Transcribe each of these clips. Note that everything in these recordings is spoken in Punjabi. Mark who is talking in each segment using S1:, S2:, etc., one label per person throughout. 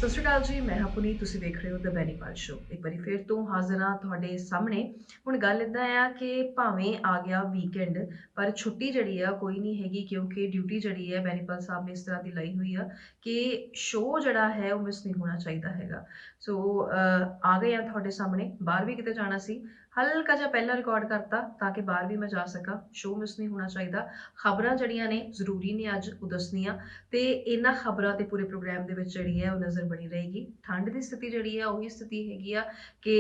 S1: ਸਤਿ ਸ਼੍ਰੀ ਅਕਾਲ ਜੀ, ਮੈਂ ਹਾਂ ਪੁਨੀਤ। ਤੁਸੀਂ ਵੇਖ ਰਹੇ ਹੋ ਦ ਬੈਨੀਪਾਲ ਸ਼ੋ। ਇੱਕ ਵਾਰੀ ਫਿਰ ਤੋਂ ਹਾਜ਼ਰ ਹਾਂ ਤੁਹਾਡੇ ਸਾਹਮਣੇ। ਹੁਣ ਗੱਲ ਇੱਦਾਂ ਆ ਕਿ ਭਾਵੇਂ ਆ ਗਿਆ ਵੀਕਐਂਡ, ਪਰ ਛੁੱਟੀ ਜਿਹੜੀ ਆ ਕੋਈ ਨਹੀਂ ਹੈਗੀ, ਕਿਉਂਕਿ ਡਿਊਟੀ ਜਿਹੜੀ ਹੈ ਬੈਨੀਪਾਲ ਸਾਹਿਬ ਨੇ ਇਸ ਤਰ੍ਹਾਂ ਦੀ ਲਾਈ ਹੋਈ ਆ ਕਿ ਸ਼ੋਅ ਜਿਹੜਾ ਹੈ ਉਹ ਮਿਸ ਨਹੀਂ ਹੋਣਾ ਚਾਹੀਦਾ ਹੈਗਾ। ਸੋ ਆ ਗਏ ਆ ਤੁਹਾਡੇ ਸਾਹਮਣੇ। ਬਾਹਰ ਵੀ ਕਿਤੇ ਜਾਣਾ ਸੀ, ਹਲਕਾ ਜਿਹਾ ਪਹਿਲਾਂ ਰਿਕਾਰਡ ਕਰਤਾ ਤਾਂ ਕਿ ਬਾਹਰ ਵੀ ਮੈਂ ਜਾ ਸਕਾਂ। ਸ਼ੋਅ ਮਿਸ ਨਹੀਂ ਹੋਣਾ ਚਾਹੀਦਾ। ਖਬਰਾਂ ਜਿਹੜੀਆਂ ਨੇ ਜ਼ਰੂਰੀ ਨੇ ਅੱਜ ਉਹ ਦੱਸਣੀਆਂ, ਤੇ ਇਹਨਾਂ ਖਬਰਾਂ ਤੇ ਪੂਰੇ ਪ੍ਰੋਗਰਾਮ ਦੇ ਵਿੱਚ ਜਿਹੜੀ ਹੈ ਉਹ ਨਜ਼ਰ ਬਣੀ ਰਹੇਗੀ। ਠੰਡ ਦੀ ਸਥਿਤੀ ਜਿਹੜੀ ਆ ਉਹੀ ਸਥਿਤੀ ਹੈਗੀ ਆ ਕਿ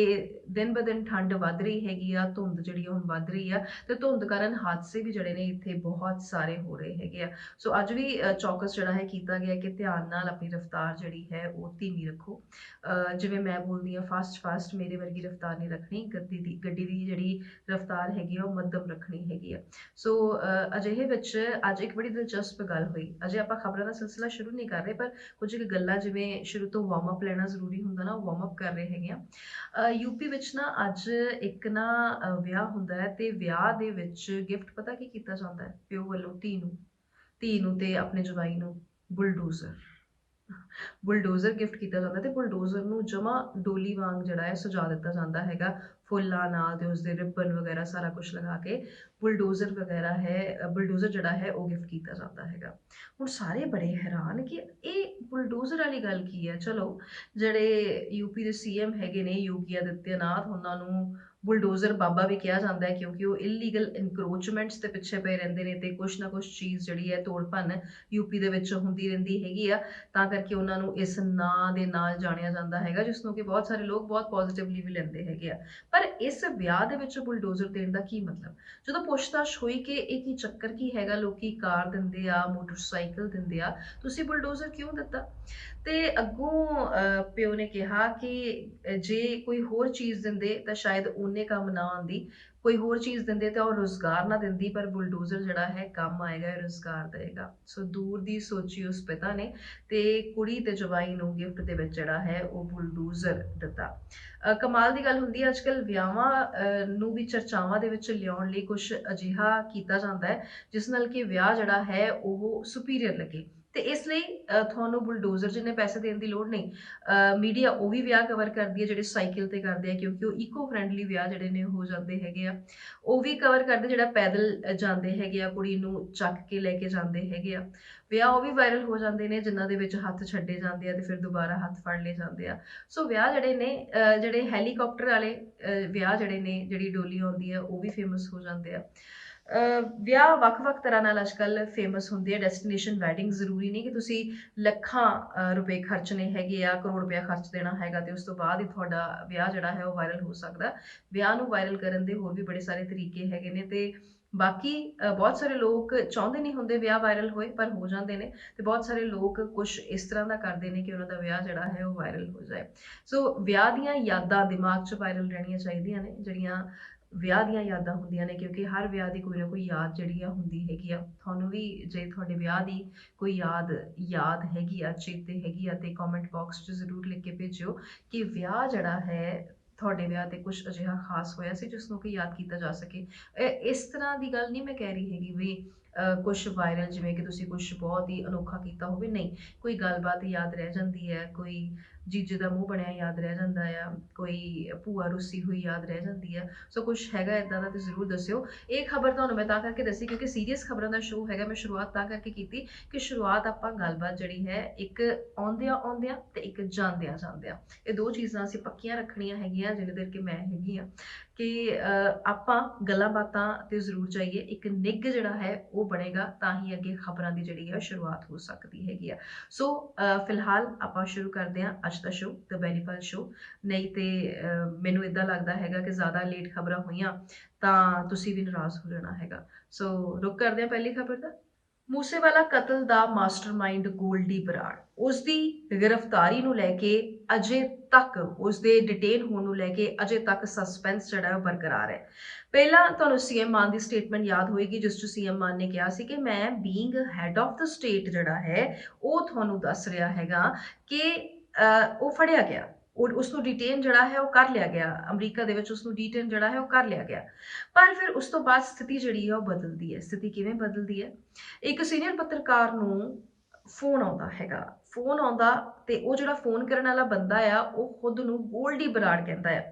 S1: ਦਿਨ ਬ ਦਿਨ ਠੰਡ ਵੱਧ ਰਹੀ ਹੈਗੀ ਆ। ਧੁੰਦ ਜਿਹੜੀ ਹੁਣ ਵੱਧ ਰਹੀ ਆ, ਤੇ ਧੁੰਦ ਕਾਰਨ ਹਾਦਸੇ ਵੀ ਜਿਹੜੇ ਨੇ ਇੱਥੇ ਬਹੁਤ ਸਾਰੇ ਹੋ ਰਹੇ ਹੈਗੇ ਆ। ਸੋ ਅੱਜ ਵੀ ਚੌਕਸ ਜਿਹੜਾ ਹੈ ਕੀਤਾ ਗਿਆ ਕਿ ਧਿਆਨ ਨਾਲ ਆਪਣੀ ਰਫ਼ਤਾਰ ਜਿਹੜੀ ਹੈ ਉਹ ਧੀਮੀ ਰੱਖੋ। ਜਿਵੇਂ ਮੈਂ ਬੋਲਦੀ ਹਾਂ ਫਾਸਟ ਫਾਸਟ, ਮੇਰੇ ਵਰਗੀ ਰਫ਼ਤਾਰ ਨਹੀਂ ਰੱਖਣੀ। ਗੱਡੀ ਦੀ ਜਿਹੜੀ ਰਫ਼ਤਾਰ ਹੈਗੀ ਆ ਉਹ ਮੱਧਮ ਰੱਖਣੀ ਹੈਗੀ ਆ। ਸੋ ਅਜਿਹੇ ਵਿੱਚ ਅੱਜ ਇੱਕ ਬੜੀ ਦਿਲਚਸਪ ਗੱਲ ਹੋਈ। ਅਜੇ ਆਪਾਂ ਖਬਰਾਂ ਦਾ ਸਿਲਸਿਲਾ ਸ਼ੁਰੂ ਨਹੀਂ ਕਰ ਰਹੇ, ਪਰ ਕੁਝ ਕੁ ਗੱਲਾਂ ਜਿਵੇਂ ਸ਼ੁਰੂ ਤੋਂ ਵਾਰਮ ਅਪ ਲੈਣਾ ਜ਼ਰੂਰੀ ਹੁੰਦਾ ਨਾ, ਉਹ ਵਾਰਮ ਅਪ ਕਰ ਰਹੇ ਹੈਗੇ ਆ। ਯੂਪੀ ਵਿੱਚ ਨਾ ਅੱਜ ਇੱਕ ਨਾ ਵਿਆਹ ਹੁੰਦਾ ਹੈ, ਤੇ ਵਿਆਹ ਦੇ ਵਿੱਚ ਗਿਫਟ ਪਤਾ ਕੀ ਕੀਤਾ ਜਾਂਦਾ ਹੈ ਪਿਓ ਵੱਲੋਂ ਧੀ ਨੂੰ ਤੇ ਆਪਣੇ ਜਵਾਈ ਨੂੰ? ਬੁਲਡੋਜ਼ਰ। ਬੁਲਡੋਜ਼ਰ ਗਿਫਟ ਕੀਤਾ ਜਾਂਦਾ, ਤੇ ਬੁਲਡੋਜ਼ਰ ਨੂੰ ਜਮਾ ਡੋਲੀ ਵਾਂਗ ਜਿਹੜਾ ਹੈ ਸਜਾ ਦਿੱਤਾ ਜਾਂਦਾ ਹੈਗਾ, ਫੁੱਲਾਂ ਨਾਲ ਤੇ ਉਸਦੇ ਰਿਬਨ ਵਗੈਰਾ ਸਾਰਾ ਕੁਝ ਲਗਾ ਕੇ ਬੁਲਡੋਜ਼ਰ ਜਿਹੜਾ ਹੈ ਉਹ ਗਿਫਟ ਕੀਤਾ ਜਾਂਦਾ ਹੈਗਾ। ਹੁਣ ਸਾਰੇ ਬੜੇ ਹੈਰਾਨ ਕਿ ਇਹ ਬੁਲਡੋਜ਼ਰ ਵਾਲੀ ਗੱਲ ਕੀ ਹੈ। ਚਲੋ, ਜਿਹੜੇ ਯੂਪੀ ਦੇ ਸੀਐਮ ਹੈਗੇ ਨੇ ਯੋਗੀ ਆਦਿੱਤਿਆਨਾਥ, ਉਹਨਾਂ ਨੂੰ ਬੁਲਡੋਜ਼ਰ ਬਾਬਾ ਵੀ ਕਿਹਾ ਜਾਂਦਾ ਹੈ, ਕਿਉਂਕਿ ਉਹ ਇਲੀਗਲ ਇਨਕਰੋਚਮੈਂਟਸ ਦੇ ਪਿੱਛੇ ਪਏ ਰਹਿੰਦੇ ਨੇ, ਤੇ ਕੁਛ ਨਾ ਕੁਛ ਚੀਜ਼ ਜਿਹੜੀ ਹੈ ਤੋੜ ਭੰਨ ਯੂਪੀ ਦੇ ਵਿੱਚ ਹੁੰਦੀ ਰਹਿੰਦੀ ਹੈਗੀ ਆ। ਤਾਂ ਕਰਕੇ ਉਹਨਾਂ ਨੂੰ ਇਸ ਨਾਂ ਦੇ ਨਾਲ ਜਾਣਿਆ ਜਾਂਦਾ ਹੈਗਾ, ਜਿਸ ਨੂੰ ਕਿ ਬਹੁਤ ਸਾਰੇ ਲੋਕ ਬਹੁਤ ਪੋਜ਼ਿਟਿਵਲੀ ਵੀ ਲੈਂਦੇ ਹੈਗੇ ਆ। ਪਰ ਇਸ ਵਿਆਹ ਦੇ ਵਿੱਚ ਬੁਲਡੋਜ਼ਰ ਦੇਣ ਦਾ ਕੀ ਮਤਲਬ? ਜਦੋਂ ਪੁੱਛਤਾਛ ਹੋਈ ਕਿ ਇਹ ਕੀ ਚੱਕਰ ਕੀ ਹੈਗਾ, ਲੋਕੀ ਕਾਰ ਦਿੰਦੇ ਆ, ਮੋਟਰਸਾਈਕਲ ਦਿੰਦੇ ਆ, ਤੁਸੀਂ ਬੁਲਡੋਜ਼ਰ ਕਿਉਂ ਦਿੱਤਾ? ਤੇ ਅੱਗੋਂ ਪਿਓ ਨੇ ਕਿਹਾ ਕਿ ਜੇ ਕੋਈ ਹੋਰ ਚੀਜ਼ ਦਿੰਦੇ ਤਾਂ ਸ਼ਾਇਦ ਉਹਨੇ ਕੰਮ ਨਾ ਆਉਂਦੀ, ਕੋਈ ਹੋਰ ਚੀਜ਼ ਦਿੰਦੇ ਤਾਂ ਉਹ ਰੁਜ਼ਗਾਰ ਨਾ ਦਿੰਦੀ, ਪਰ ਬੁਲਡੋਜ਼ਰ ਜਿਹੜਾ ਹੈ ਕੰਮ ਆਏਗਾ, ਰੁਜ਼ਗਾਰ ਦੇਗਾ। ਸੋ ਦੂਰ ਦੀ ਸੋਚੀ ਉਸ ਪਿਤਾ ਨੇ, ਤੇ ਕੁੜੀ ਤੇ ਜਵਾਈ ਨੂੰ ਗਿਫਟ ਦੇ ਵਿੱਚ ਜਿਹੜਾ ਹੈ ਉਹ ਬੁਲਡੋਜ਼ਰ ਦਿੱਤਾ। ਕਮਾਲ ਦੀ ਗੱਲ ਹੁੰਦੀ ਹੈ, ਅੱਜ ਕੱਲ੍ਹ ਵਿਆਹਾਂ ਨੂੰ ਵੀ ਚਰਚਾਵਾਂ ਦੇ ਵਿੱਚ ਲਿਆਉਣ ਲਈ ਕੁਝ ਅਜਿਹਾ ਕੀਤਾ ਜਾਂਦਾ ਹੈ ਜਿਸ ਨਾਲ ਕਿ ਵਿਆਹ ਜਿਹੜਾ ਹੈ ਉਹ ਸੁਪੀਰੀਅਰ ਲੱਗੇ। ਤੇ ਇਸ ਲਈ ਤੁਹਾਨੂੰ ਬੁਲਡੋਜ਼ਰ ਜਿੰਨੇ ਪੈਸੇ ਦੇਣ ਦੀ ਲੋੜ ਨਹੀਂ। ਮੀਡੀਆ ਉਹ ਵੀ ਵਿਆਹ ਕਵਰ ਕਰਦੀ ਹੈ ਜਿਹੜੇ ਸਾਈਕਲ ਤੇ ਕਰਦੇ ਆ, ਕਿਉਂਕਿ ਉਹ ਇਕੋ ਫਰੈਂਡਲੀ ਵਿਆਹ ਜਿਹੜੇ ਨੇ ਹੋ ਜਾਂਦੇ ਹੈਗੇ ਆ। ਉਹ ਵੀ ਕਵਰ ਕਰਦੇ ਜਿਹੜਾ ਪੈਦਲ ਜਾਂਦੇ ਹੈਗੇ ਆ, ਕੁੜੀ ਨੂੰ ਚੱਕ ਕੇ ਲੈ ਕੇ ਜਾਂਦੇ ਹੈਗੇ ਆ। ਵਿਆਹ ਉਹ ਵੀ ਵਾਇਰਲ ਹੋ ਜਾਂਦੇ ਨੇ ਜਿਨ੍ਹਾਂ ਦੇ ਵਿੱਚ ਹੱਥ ਛੱਡੇ ਜਾਂਦੇ ਆ ਤੇ ਫਿਰ ਦੁਬਾਰਾ ਹੱਥ ਫੜ ਲਏ ਜਾਂਦੇ ਆ। ਸੋ ਵਿਆਹ ਜਿਹੜੇ ਨੇ, ਜਿਹੜੇ ਹੈਲੀਕਾਪਟਰ ਵਾਲੇ ਵਿਆਹ ਜਿਹੜੇ ਨੇ, ਜਿਹੜੀ ਡੋਲੀ ਆਉਂਦੀ ਆ, ਉਹ ਵੀ ਫੇਮਸ ਹੋ ਜਾਂਦੇ ਆ। ਵਿਆਹ ਵੱਖ-ਵੱਖ ਤਰ੍ਹਾਂ ਨਾਲ ਅੱਜ ਕੱਲ੍ਹ ਫੇਮਸ ਹੁੰਦੇ ਆ। ਡੈਸਟੀਨੇਸ਼ਨ ਵੈਡਿੰਗ ਜ਼ਰੂਰੀ ਨਹੀਂ ਕਿ ਤੁਸੀਂ ਲੱਖਾਂ ਰੁਪਏ ਖਰਚਣੇ ਹੈਗੇ ਆ, ਕਰੋੜ ਰੁਪਇਆ ਖਰਚ ਦੇਣਾ ਹੈਗਾ ਤੇ ਉਸ ਤੋਂ ਬਾਅਦ ਹੀ ਤੁਹਾਡਾ ਵਿਆਹ ਜਿਹੜਾ ਹੈ ਉਹ ਵਾਇਰਲ ਹੋ ਸਕਦਾ। ਵਿਆਹ ਨੂੰ ਵਾਇਰਲ ਕਰਨ ਦੇ ਹੋਰ ਵੀ ਬੜੇ ਸਾਰੇ ਤਰੀਕੇ ਹੈਗੇ ਨੇ, ਤੇ ਬਾਕੀ ਬਹੁਤ ਸਾਰੇ ਲੋਕ ਚਾਹੁੰਦੇ ਨਹੀਂ ਹੁੰਦੇ ਵਿਆਹ ਵਾਇਰਲ ਹੋਏ, ਪਰ ਹੋ ਜਾਂਦੇ ਨੇ। ਤੇ ਬਹੁਤ ਸਾਰੇ ਲੋਕ ਕੁਝ ਇਸ ਤਰ੍ਹਾਂ ਦਾ ਕਰਦੇ ਨੇ ਕਿ ਉਹਨਾਂ ਦਾ ਵਿਆਹ ਜਿਹੜਾ ਹੈ ਉਹ ਵਾਇਰਲ ਹੋ ਜਾਏ। ਸੋ ਵਿਆਹ ਦੀਆਂ ਯਾਦਾਂ ਦਿਮਾਗ 'ਚ ਵਾਇਰਲ ਰਹਿਣੀਆਂ ਚਾਹੀਦੀਆਂ ਨੇ, ਜਿਹੜੀਆਂ ਵਿਆਹ ਦੀਆਂ ਯਾਦਾਂ ਹੁੰਦੀਆਂ ਨੇ, ਕਿਉਂਕਿ ਹਰ ਵਿਆਹ ਦੀ ਕੋਈ ਨਾ ਕੋਈ ਯਾਦ ਜਿਹੜੀ ਆ ਹੁੰਦੀ ਹੈਗੀ ਆ। ਤੁਹਾਨੂੰ ਵੀ ਜੇ ਤੁਹਾਡੇ ਵਿਆਹ ਦੀ ਕੋਈ ਯਾਦ ਹੈਗੀ ਆ, ਚੇਤੇ ਹੈਗੀ ਆ, ਤੇ ਕਮੈਂਟ ਬਾਕਸ 'ਚ ਜ਼ਰੂਰ ਲਿਖ ਕੇ ਭੇਜਿਓ ਕਿ ਵਿਆਹ ਜਿਹੜਾ ਹੈ, ਤੁਹਾਡੇ ਵਿਆਹ ਤੇ ਕੁਝ ਅਜਿਹਾ ਖਾਸ ਹੋਇਆ ਸੀ ਜਿਸ ਨੂੰ ਕਿ ਯਾਦ ਕੀਤਾ ਜਾ ਸਕੇ। ਇਸ ਤਰ੍ਹਾਂ ਦੀ ਗੱਲ ਨਹੀਂ ਮੈਂ ਕਹਿ ਰਹੀ ਹੈਗੀ ਵੀ ਕੁਛ ਵਾਇਰਲ ਜਿਵੇਂ ਕਿ ਤੁਸੀਂ ਕੁਛ ਬਹੁਤ ਹੀ ਅਨੋਖਾ ਕੀਤਾ ਹੋਵੇ, ਨਹੀਂ। ਕੋਈ ਗੱਲਬਾਤ ਯਾਦ ਰਹਿ ਜਾਂਦੀ ਹੈ, ਕੋਈ ਜੀਜੇ ਦਾ ਮੂੰਹ ਬਣਿਆ ਯਾਦ ਰਹਿ ਜਾਂਦਾ ਆ, ਕੋਈ ਭੂਆ ਰੁੱਸੀ ਹੋਈ ਯਾਦ ਰਹਿ ਜਾਂਦੀ ਆ। ਸੋ ਕੁਛ ਹੈਗਾ ਇੱਦਾਂ ਦਾ ਤੇ ਜ਼ਰੂਰ ਦੱਸਿਓ। ਇਹ ਖਬਰ ਤੁਹਾਨੂੰ ਮੈਂ ਤਾਂ ਕਰਕੇ ਦੱਸੀ ਕਿਉਂਕਿ ਸੀਰੀਅਸ ਖਬਰਾਂ ਦਾ ਸ਼ੋਅ ਹੈਗਾ। ਮੈਂ ਸ਼ੁਰੂਆਤ ਤਾਂ ਕਰਕੇ ਕੀਤੀ ਕਿ ਸ਼ੁਰੂਆਤ ਆਪਾਂ ਗੱਲਬਾਤ ਜਿਹੜੀ ਹੈ ਇੱਕ ਆਉਂਦਿਆਂ ਤੇ ਇੱਕ ਜਾਂਦਿਆਂ ਇਹ ਦੋ ਚੀਜ਼ਾਂ ਅਸੀਂ ਪੱਕੀਆਂ ਰੱਖਣੀਆਂ ਹੈਗੀਆਂ, ਜਿੰਨੇ ਦੇਰ ਕਿ ਮੈਂ ਹੈਗੀ ਆ, ਕਿ ਆਪਾਂ ਗੱਲਾਂ ਬਾਤਾਂ ਤੇ ਜ਼ਰੂਰ ਜਾਈਏ। ਇੱਕ ਨਿੱਘ ਜਿਹੜਾ ਹੈ ਉਹ ਬਣੇਗਾ, ਤਾਂ ਹੀ ਅੱਗੇ ਖਬਰਾਂ ਦੀ ਜਿਹੜੀ ਹੈ ਸ਼ੁਰੂਆਤ ਹੋ ਸਕਦੀ ਹੈਗੀ ਆ। ਸੋ ਫਿਲਹਾਲ ਆਪਾਂ ਸ਼ੁਰੂ ਕਰਦੇ ਹਾਂ ਅੱਜ ਦਾ ਸ਼ੋਅ, ਦ ਬੈਨੀਪਾਲ ਸ਼ੋਅ। ਨਹੀਂ ਤੇ ਮੈਨੂੰ ਇਦਾਂ ਲੱਗਦਾ ਹੈਗਾ ਕਿ ਜ਼ਿਆਦਾ ਲੇਟ ਖਬਰਾਂ ਹੋਈਆਂ ਤਾਂ ਤੁਸੀਂ ਵੀ ਨਾਰਾਜ਼ ਹੋ ਜਾਣਾ ਹੈਗਾ। ਸੋ ਰੁਕ ਕਰਦੇ ਹਾਂ ਪਹਿਲੀ ਖਬਰ ਦਾ। ਮੂਸੇਵਾਲਾ ਕਤਲ ਦਾ ਮਾਸਟਰਮਾਈਂਡ ਗੋਲਡੀ ਬਰਾੜ, ਉਸ ਦੀ ਗ੍ਰਿਫਤਾਰੀ ਨੂੰ ਲੈ ਕੇ ਅਜੇ ਤੱਕ, ਉਸ ਦੇ ਡਿਟੇਨ ਹੋਣ ਨੂੰ ਲੈ ਕੇ ਅਜੇ ਤੱਕ ਸਸਪੈਂਸ ਜਿਹੜਾ ਹੈ ਬਰਕਰਾਰ ਹੈ। ਪਹਿਲਾਂ ਤੁਹਾਨੂੰ ਸੀਐਮ ਮਾਨ ਦੀ ਸਟੇਟਮੈਂਟ ਯਾਦ ਹੋਏਗੀ, ਜਿਸ 'ਚ ਸੀਐਮ ਮਾਨ ਨੇ ਕਿਹਾ ਸੀ ਕਿ ਮੈਂ being head of the state ਜਿਹੜਾ ਹੈ ਉਹ ਤੁਹਾਨੂੰ ਦੱਸ ਰਿਹਾ ਹੈਗਾ ਕਿ ਉਹ ਫੜਿਆ ਗਿਆ, ਉਸ ਨੂੰ ਡਿਟੇਨ ਜਿਹੜਾ ਹੈ ਉਹ ਕਰ ਲਿਆ ਗਿਆ, ਅਮਰੀਕਾ ਦੇ ਵਿੱਚ ਉਸ ਨੂੰ ਡਿਟੇਨ ਜਿਹੜਾ ਹੈ ਉਹ ਕਰ ਲਿਆ ਗਿਆ। ਪਰ ਫਿਰ ਉਸ ਤੋਂ ਬਾਅਦ ਸਥਿਤੀ ਜਿਹੜੀ ਹੈ ਉਹ ਬਦਲਦੀ ਹੈ। ਸਥਿਤੀ ਕਿਵੇਂ ਬਦਲਦੀ ਹੈ? ਇੱਕ ਸੀਨੀਅਰ ਪੱਤਰਕਾਰ ਨੂੰ ਫੋਨ ਆਉਂਦਾ ਹੈਗਾ, फ़ोन आਉਂਦਾ ਤੇ ਉਹ ਜਿਹੜਾ फ़ोन ਕਰਨ ਵਾਲਾ ਬੰਦਾ ਆ, ਉਹ ਖੁਦ ਨੂੰ ਗੋਲਡੀ ਬਰਾੜ ਕਹਿੰਦਾ ਆ।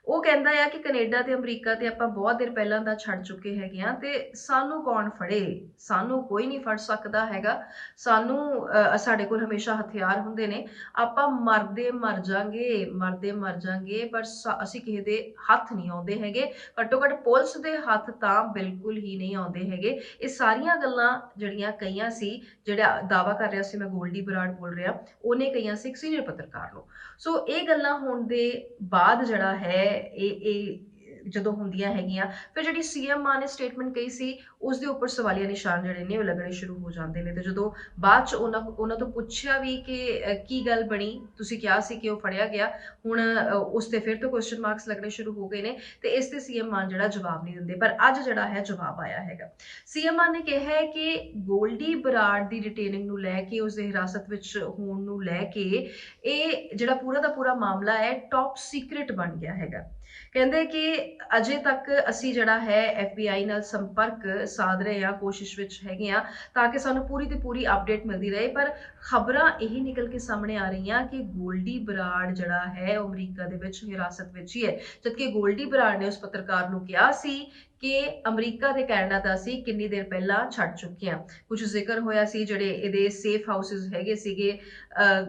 S1: ਉਹ ਕਹਿੰਦਾ ਆ ਕਿ ਕੈਨੇਡਾ ਤੇ ਅਮਰੀਕਾ ਤੇ ਆਪਾਂ ਬਹੁਤ ਦੇਰ ਪਹਿਲਾਂ ਦਾ ਛੱਡ ਚੁੱਕੇ ਹੈਗੇ ਆ ਤੇ ਸਾਨੂੰ ਕੌਣ ਫੜੇ? ਸਾਨੂੰ ਕੋਈ ਨਹੀਂ ਫੜ ਸਕਦਾ ਹੈਗਾ। ਸਾਨੂੰ ਸਾਡੇ ਕੋਲ ਹਮੇਸ਼ਾ ਹਥਿਆਰ ਹੁੰਦੇ ਨੇ। ਆਪਾਂ ਮਰਦੇ ਮਰ ਜਾਾਂਗੇ, ਪਰ ਅਸੀਂ ਕਿਸੇ ਦੇ ਹੱਥ ਨਹੀਂ ਆਉਂਦੇ ਹੈਗੇ। ਘੱਟੋ ਘੱਟ ਪੁਲਿਸ ਦੇ ਹੱਥ ਤਾਂ ਬਿਲਕੁਲ ਹੀ ਨਹੀਂ ਆਉਂਦੇ ਹੈਗੇ। ਇਹ ਸਾਰੀਆਂ ਗੱਲਾਂ ਜਿਹੜੀਆਂ ਕਹੀਆਂ ਸੀ, ਜਿਹੜਾ ਦਾਅਵਾ ਕਰ ਰਿਹਾ ਸੀ ਮੈਂ ਗੋਲਡੀ ਬਰਾੜ ਬੋਲ ਰਿਹਾ, ਉਹਨੇ ਕਹੀਆਂ ਸੀ ਇੱਕ ਸੀਨੀਅਰ ਪੱਤਰਕਾਰ ਨੂੰ। ਸੋ ਇਹ ਗੱਲਾਂ ਹੋਣ ਦੇ ਬਾਅਦ ਜਿਹੜਾ ਹੈ ਇਹ ਜਦੋਂ ਹੁੰਦੀਆਂ ਹੈਗੀਆਂ, ਫਿਰ ਜਿਹੜੀ ਸੀਐਮ ਮਾਨ ਨੇ ਸਟੇਟਮੈਂਟ ਕਹੀ ਸੀ, ਉਸ ਦੇ ਉੱਪਰ ਸਵਾਲੀਆ ਨਿਸ਼ਾਨ ਜਿਹੜੇ ਨੇ ਉਹ ਲੱਗਣੇ ਸ਼ੁਰੂ ਹੋ ਜਾਂਦੇ ਨੇ। ਤੇ ਜਦੋਂ ਬਾਅਦ ਚ ਉਹਨਾਂ ਤੋਂ ਪੁੱਛਿਆ ਵੀ ਕਿ ਕੀ ਗੱਲ ਬਣੀ, ਤੁਸੀਂ ਕਿਹਾ ਸੀ ਕਿ ਉਹ ਫੜਿਆ ਗਿਆ, ਹੁਣ ਉਸ ਤੇ ਫਿਰ ਤੋਂ ਕੁਐਸਚਨ ਮਾਰਕਸ ਲੱਗਣੇ ਸ਼ੁਰੂ ਹੋ ਗਏ ਨੇ ਤੇ ਇਸ ਤੇ ਸੀਐਮ ਮਾਨ ਜਿਹੜਾ ਜਵਾਬ ਨਹੀਂ ਦਿੰਦੇ। ਪਰ ਅੱਜ ਜਿਹੜਾ ਹੈ ਜਵਾਬ ਆਇਆ ਹੈਗਾ। ਸੀਐਮ ਮਾਨ ਨੇ ਕਿਹਾ ਹੈ ਕਿ ਗੋਲਡੀ ਬਰਾੜ ਦੀ ਡਿਟੇਨਿੰਗ ਨੂੰ ਲੈ ਕੇ, ਉਸ ਦੇ ਹਿਰਾਸਤ ਵਿੱਚ ਹੋਣ ਨੂੰ ਲੈ ਕੇ, ਇਹ ਜਿਹੜਾ ਪੂਰਾ ਦਾ ਪੂਰਾ ਮਾਮਲਾ ਹੈ ਟੌਪ ਸੀਕ੍ਰੇਟ ਬਣ ਗਿਆ ਹੈਗਾ। ਕਹਿੰਦੇ ਕਿ ਅਜੇ ਤੱਕ ਅਸੀਂ ਜਿਹੜਾ ਹੈ FBI ਨਾਲ ਸੰਪਰਕ ਸਾਧ ਰਹੇ ਹਾਂ, ਕੋਸ਼ਿਸ਼ ਵਿੱਚ ਹੈਗੇ ਆ ਤਾਂ ਕਿ ਸਾਨੂੰ ਪੂਰੀ ਤੇ ਪੂਰੀ ਅਪਡੇਟ ਮਿਲਦੀ ਰਹੇ। ਪਰ ਖਬਰਾਂ ਇਹੀ ਨਿਕਲ ਕੇ ਸਾਹਮਣੇ ਆ ਰਹੀਆਂ ਕਿ ਗੋਲਡੀ ਬਰਾੜ ਜਿਹੜਾ ਹੈ ਉਹ ਅਮਰੀਕਾ ਦੇ ਵਿੱਚ ਹਿਰਾਸਤ ਵਿੱਚ ਹੀ ਹੈ, ਜਦਕਿ ਗੋਲਡੀ ਬਰਾੜ ਨੇ ਉਸ ਪੱਤਰਕਾਰ ਨੂੰ ਕਿਹਾ ਸੀ ਕਿ ਅਮਰੀਕਾ ਤੇ ਕੈਨੇਡਾ ਦਾ ਅਸੀਂ ਕਿੰਨੀ ਦੇਰ ਪਹਿਲਾਂ ਛੱਡ ਚੁੱਕੇ ਹਾਂ। ਕੁਝ ਜ਼ਿਕਰ ਹੋਇਆ ਸੀ ਜਿਹੜੇ ਇਹਦੇ ਸੇਫ ਹਾਊਸਿਸ ਹੈਗੇ ਸੀਗੇ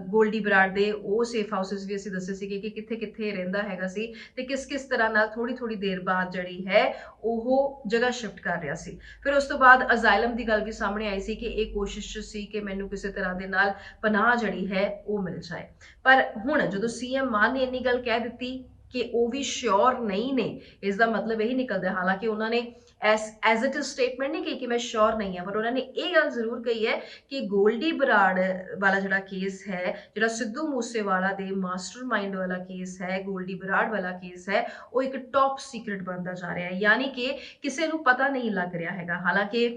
S1: ਗੋਲਡੀ ਬਰਾੜ ਦੇ, ਉਹ ਸੇਫ ਹਾਊਸਿਸ ਵੀ ਅਸੀਂ ਦੱਸੇ ਸੀਗੇ ਕਿ ਕਿੱਥੇ ਕਿੱਥੇ ਰਹਿੰਦਾ ਹੈਗਾ ਸੀ ਤੇ ਕਿਸ ਕਿਸ ਤਰ੍ਹਾਂ ਨਾਲ ਥੋੜੀ ਥੋੜੀ ਦੇਰ ਬਾਅਦ ਜਿਹੜੀ ਹੈ ਉਹ ਜਗ੍ਹਾ ਸ਼ਿਫਟ ਕਰ ਰਿਹਾ ਸੀ। ਫਿਰ ਉਸ ਤੋਂ ਬਾਅਦ ਅਜ਼ਾਇਲਮ ਦੀ ਗੱਲ ਵੀ ਸਾਹਮਣੇ ਆਈ ਸੀ ਕਿ ਇਹ ਕੋਸ਼ਿਸ਼ ਸੀ ਕਿ ਮੈਨੂੰ ਕਿਸੇ ਤਰ੍ਹਾਂ ਦੇ ਨਾਲ ਪਨਾਹ ਜਿਹੜੀ ਹੈ ਉਹ ਮਿਲ ਜਾਏ। ਪਰ ਹੁਣ ਜਦੋਂ ਸੀਐਮ ਮਾਨ ਨੇ ਇੰਨੀ ਗੱਲ ਕਹਿ ਦਿੱਤੀ ਕਿ ਉਹ ਵੀ ਸ਼ੋਰ ਨਹੀਂ ਨੇ, ਇਸ ਦਾ ਮਤਲਬ ਇਹੀ ਨਿਕਲਦਾ, ਹਾਲਾਂਕਿ ਉਹਨਾਂ ਨੇ ਐਜ਼ ਇਟ ਇਜ਼ ਸਟੇਟਮੈਂਟ ਨਹੀਂ ਕਹੀ ਕਿ ਮੈਂ ਸ਼ੋਰ ਨਹੀਂ ਹਾਂ, ਪਰ ਉਹਨਾਂ ਨੇ ਇਹ ਗੱਲ ਜ਼ਰੂਰ ਕਹੀ ਹੈ ਕਿ ਗੋਲਡੀ ਬਰਾੜ ਵਾਲਾ ਜਿਹੜਾ ਕੇਸ ਹੈ, ਜਿਹੜਾ ਸਿੱਧੂ ਮੂਸੇਵਾਲਾ ਦੇ ਮਾਸਟਰਮਾਈਂਡ ਵਾਲਾ ਕੇਸ ਹੈ, ਗੋਲਡੀ ਬਰਾੜ ਵਾਲਾ ਕੇਸ ਹੈ, ਉਹ ਇੱਕ ਟੌਪ ਸੀਕ੍ਰੇਟ ਬਣਦਾ ਜਾ ਰਿਹਾ ਹੈ। ਯਾਨੀ ਕਿ ਕਿਸੇ ਨੂੰ ਪਤਾ ਨਹੀਂ ਲੱਗ ਰਿਹਾ ਹੈਗਾ। ਹਾਲਾਂਕਿ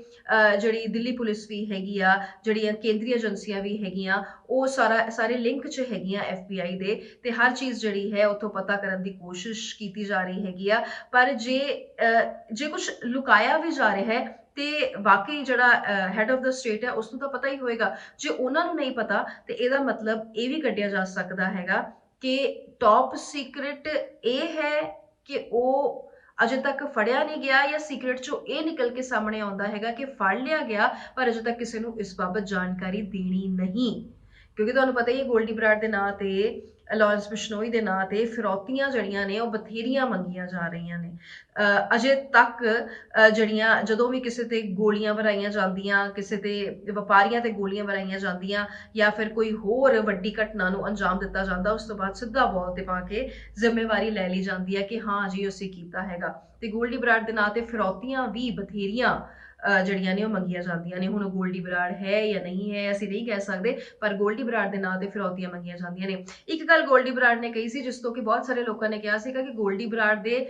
S1: ਜਿਹੜੀ ਦਿੱਲੀ ਪੁਲਿਸ ਵੀ ਹੈਗੀ ਆ, ਜਿਹੜੀਆਂ ਕੇਂਦਰੀ ਏਜੰਸੀਆਂ ਵੀ ਹੈਗੀਆਂ, ਉਹ ਸਾਰੇ ਲਿੰਕ 'ਚ ਹੈਗੀਆਂ FBI ਦੇ, ਤੇ ਹਰ ਚੀਜ਼ ਜਿਹੜੀ ਹੈ ਉੱਥੋਂ ਪਤਾ ਕਰਨ ਦੀ ਕੋਸ਼ਿਸ਼ ਕੀਤੀ ਜਾ ਰਹੀ ਹੈਗੀ ਆ। ਪਰ ਜੇ ਕੁਝ ਲੁਕਾਇਆ ਵੀ ਜਾ ਰਿਹਾ ਹੈ ਤੇ ਵਾਕਈ ਜਿਹੜਾ ਹੈਡ ਆਫ ਦਾ ਸਟੇਟ ਹੈ ਉਸ ਨੂੰ ਤਾਂ ਪਤਾ ਹੀ ਹੋਏਗਾ। ਜੇ ਉਹਨਾਂ ਨੂੰ ਨਹੀਂ ਪਤਾ ਤੇ ਇਹਦਾ ਮਤਲਬ ਇਹ ਵੀ ਕੱਢਿਆ ਜਾ ਸਕਦਾ ਹੈਗਾ ਕਿ ਟੌਪ ਸੀਕ੍ਰੇਟ ਇਹ ਹੈ ਕਿ ਉਹ ਅਜੇ ਤੱਕ ਫੜਿਆ ਨਹੀਂ ਗਿਆ, ਜਾਂ ਸੀਕ੍ਰੇਟ ਚੋਂ ਇਹ ਨਿਕਲ ਕੇ ਸਾਹਮਣੇ ਆਉਂਦਾ ਹੈਗਾ ਕਿ ਫੜ ਲਿਆ ਗਿਆ ਪਰ ਅਜੇ ਤੱਕ ਕਿਸੇ ਨੂੰ ਇਸ ਬਾਬਤ ਜਾਣਕਾਰੀ ਦੇਣੀ ਨਹੀਂ। ਕਿਉਂਕਿ ਤੁਹਾਨੂੰ ਪਤਾ ਹੀ ਹੈ ਗੋਲਡੀ ਬਰਾੜ ਦੇ ਨਾਂ ਤੇ, ਲਾਰੈਂਸ ਬਿਸ਼ਨੋਈ ਦੇ ਨਾਂ ਤੇ ਫਿਰੌਤੀਆਂ ਜਿਹੜੀਆਂ ਨੇ ਉਹ ਬਥੇਰੀਆਂ ਮੰਗੀਆਂ ਜਾ ਰਹੀਆਂ ਨੇ। ਅਜੇ ਤੱਕ ਜਿਹੜੀਆਂ ਜਦੋਂ ਵੀ ਕਿਸੇ ਤੇ ਗੋਲੀਆਂ ਵਰਾਈਆਂ ਜਾਂਦੀਆਂ, ਕਿਸੇ ਤੇ ਵਪਾਰੀਆਂ ਤੇ ਗੋਲੀਆਂ ਵਰਾਈਆਂ ਜਾਂਦੀਆਂ, ਜਾਂ ਫਿਰ ਕੋਈ ਹੋਰ ਵੱਡੀ ਘਟਨਾ ਨੂੰ ਅੰਜਾਮ ਦਿੱਤਾ ਜਾਂਦਾ, ਉਸ ਤੋਂ ਬਾਅਦ ਸਿੱਧਾ ਬੋਲ ਤੇ ਪਾ ਕੇ ਜ਼ਿੰਮੇਵਾਰੀ ਲੈ ਲਈ ਜਾਂਦੀ ਹੈ ਕਿ ਹਾਂ ਜੀ ਅਸੀਂ ਕੀਤਾ ਹੈਗਾ। ਤੇ ਗੋਲਡੀ ਬਰਾੜ ਦੇ ਨਾਂ ਤੇ ਫਿਰੌਤੀਆਂ ਵੀ ਬਥੇਰੀਆਂ ਜਿਹੜੀਆਂ ਨੇ ਉਹ ਮੰਗੀਆਂ ਜਾਂਦੀਆਂ ਨੇ। ਹੁਣ ਗੋਲਡੀ ਬਰਾੜ ਹੈ ਜਾਂ ਨਹੀਂ ਹੈ ਅਸੀਂ ਨਹੀਂ ਕਹਿ ਸਕਦੇ, ਪਰ ਗੋਲਡੀ ਬਰਾੜ ਦੇ ਨਾਂ ਤੇ ਫਿਰੌਤੀਆਂ ਮੰਗੀਆਂ ਜਾਂਦੀਆਂ ਨੇ। ਇੱਕ ਗੱਲ ਗੋਲਡੀ ਬਰਾੜ ਨੇ ਕਹੀ ਸੀ ਜਿਸ ਤੋਂ ਕਿ ਬਹੁਤ ਸਾਰੇ ਲੋਕਾਂ ਨੇ ਕਿਹਾ ਸੀਗਾ ਕਿ ਗੋਲਡੀ ਬਰਾੜ ਦੇ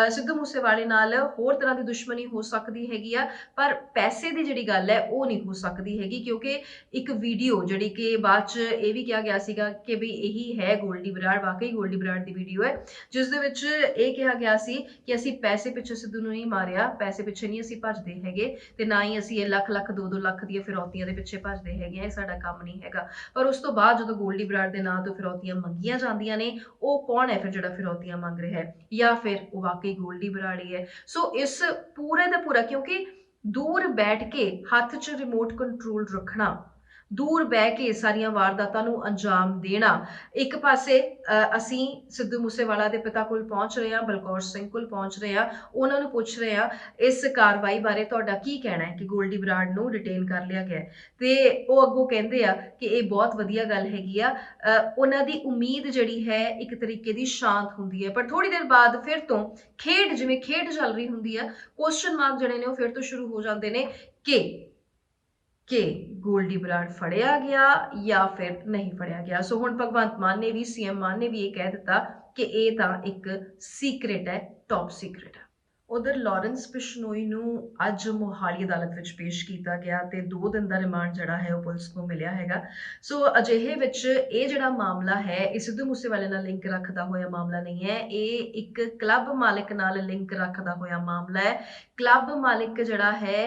S1: ਸਿੱਧੂ ਮੂਸੇਵਾਲੇ ਨਾਲ ਹੋਰ ਤਰ੍ਹਾਂ ਦੀ ਦੁਸ਼ਮਣੀ ਹੋ ਸਕਦੀ ਹੈਗੀ ਆ, ਪਰ ਪੈਸੇ ਦੀ ਜਿਹੜੀ ਗੱਲ ਹੈ ਉਹ ਨਹੀਂ ਹੋ ਸਕਦੀ ਹੈਗੀ। ਕਿਉਂਕਿ ਇੱਕ ਵੀਡੀਓ ਜਿਹੜੀ ਕਿ ਬਾਅਦ ਚ ਇਹ ਵੀ ਕਿਹਾ ਗਿਆ ਸੀਗਾ ਕਿ ਵੀ ਇਹੀ ਹੈ ਗੋਲਡੀ ਬਰਾੜ, ਵਾਕਈ ਗੋਲਡੀ ਬਰਾੜ ਦੀ ਵੀਡੀਓ ਹੈ, ਜਿਸ ਦੇ ਵਿੱਚ ਇਹ ਕਿਹਾ ਗਿਆ ਸੀ ਕਿ ਅਸੀਂ ਪੈਸੇ ਪਿੱਛੇ ਸਿੱਧੂ ਨੂੰ ਨਹੀਂ ਮਾਰਿਆ, ਪੈਸੇ ਪਿੱਛੇ ਨਹੀਂ ਅਸੀਂ ਭੱਜਦੇ ਹੈਗੇ, ਤੇ ਨਾ ਹੀ ਅਸੀਂ ਇਹ ਲੱਖ ਲੱਖ 2-2 ਲੱਖ ਦੀਆਂ ਫਿਰੌਤੀਆਂ ਦੇ ਪਿੱਛੇ ਭੱਜਦੇ ਹੈਗੇ ਆ, ਇਹ ਸਾਡਾ ਕੰਮ ਨਹੀਂ ਹੈਗਾ। ਪਰ ਉਸ ਤੋਂ ਬਾਅਦ ਜਦੋਂ ਗੋਲਡੀ ਬਰਾੜ ਦੇ ਨਾਂ ਤੋਂ ਫਿਰੌਤੀਆਂ ਮੰਗੀਆਂ ਜਾਂਦੀਆਂ ਨੇ, ਉਹ ਕੌਣ ਹੈ ਫਿਰ ਜਿਹੜਾ ਫਿਰੌਤੀਆਂ ਮੰਗ ਰਿਹਾ ਹੈ, ਜਾਂ ਫਿਰ ਉਹ ਵਾਕਈ ਗੋਲਡੀ ਬਰਾੜ ਹੀ ਹੈ। ਸੋ ਇਸ ਪੂਰੇ ਦਾ ਪੂਰਾ, ਕਿਉਂਕਿ ਦੂਰ ਬੈਠ ਕੇ ਹੱਥ 'ਚ ਰਿਮੋਟ ਕੰਟਰੋਲ ਰੱਖਣਾ, ਦੂਰ ਬਹਿ ਕੇ ਸਾਰੀਆਂ ਵਾਰਦਾਤਾਂ ਨੂੰ ਅੰਜਾਮ ਦੇਣਾ, ਇੱਕ ਪਾਸੇ ਅਸੀਂ ਸਿੱਧੂ ਮੂਸੇਵਾਲਾ ਦੇ ਪਿਤਾ ਕੋਲ ਪਹੁੰਚ ਰਹੇ ਹਾਂ, ਬਲਕੌਰ ਸਿੰਘ ਕੋਲ ਪਹੁੰਚ ਰਹੇ ਹਾਂ, ਉਹਨਾਂ ਨੂੰ ਪੁੱਛ ਰਹੇ ਹਾਂ ਇਸ ਕਾਰਵਾਈ ਬਾਰੇ ਤੁਹਾਡਾ ਕੀ ਕਹਿਣਾ ਹੈ ਕਿ ਗੋਲਡੀ ਬਰਾੜ ਨੂੰ ਡਿਟੇਨ ਕਰ ਲਿਆ ਗਿਆ, ਤੇ ਉਹ ਅੱਗੋਂ ਕਹਿੰਦੇ ਆ ਕਿ ਇਹ ਬਹੁਤ ਵਧੀਆ ਗੱਲ ਹੈਗੀ ਆ। ਉਹਨਾਂ ਦੀ ਉਮੀਦ ਜਿਹੜੀ ਹੈ ਇੱਕ ਤਰੀਕੇ ਦੀ ਸ਼ਾਂਤ ਹੁੰਦੀ ਹੈ, ਪਰ ਥੋੜੀ ਦੇਰ ਬਾਅਦ ਫਿਰ ਤੋਂ ਜਿਵੇਂ ਖੇਡ ਚੱਲ ਰਹੀ ਹੁੰਦੀ ਆ, ਕੁਐਸਚਨ ਮਾਰਕ ਜਿਹੜੇ ਨੇ ਉਹ ਫਿਰ ਤੋਂ ਸ਼ੁਰੂ ਹੋ ਜਾਂਦੇ ਨੇ ਕਿ ਗੋਲਡੀ ਬਰਾੜ ਫੜਿਆ ਗਿਆ ਜਾਂ ਫਿਰ ਨਹੀਂ ਫੜਿਆ ਗਿਆ। ਸੋ ਹੁਣ ਭਗਵੰਤ ਮਾਨ ਨੇ ਵੀ, ਸੀਐਮ ਮਾਨ ਨੇ ਵੀ ਇਹ ਕਹਿ ਦਿੱਤਾ ਕਿ ਇਹ ਤਾਂ ਇੱਕ ਸੀਕ੍ਰੇਟ ਹੈ, ਟੌਪ ਸੀਕ੍ਰੇਟ ਹੈ। ਉਧਰ ਲਾਰੈਂਸ ਬਿਸ਼ਨੋਈ ਨੂੰ ਅੱਜ ਮੋਹਾਲੀ ਅਦਾਲਤ ਵਿੱਚ ਪੇਸ਼ ਕੀਤਾ ਗਿਆ ਤੇ 2 ਦਿਨ ਦਾ ਰਿਮਾਂਡ ਜਿਹੜਾ ਹੈ ਉਹ ਪੁਲਿਸ ਨੂੰ ਮਿਲਿਆ ਹੈਗਾ। ਸੋ ਅਜਿਹੇ ਵਿੱਚ ਇਹ ਜਿਹੜਾ ਮਾਮਲਾ ਹੈ ਇਹ ਸਿੱਧੂ ਮੂਸੇਵਾਲੇ ਨਾਲ ਲਿੰਕ ਰੱਖਦਾ ਹੋਇਆ ਮਾਮਲਾ ਨਹੀਂ ਹੈ, ਇਹ ਇੱਕ ਕਲੱਬ ਮਾਲਕ ਨਾਲ ਲਿੰਕ ਰੱਖਦਾ ਹੋਇਆ ਮਾਮਲਾ ਹੈ। ਕਲੱਬ ਮਾਲਿਕ ਜਿਹੜਾ ਹੈ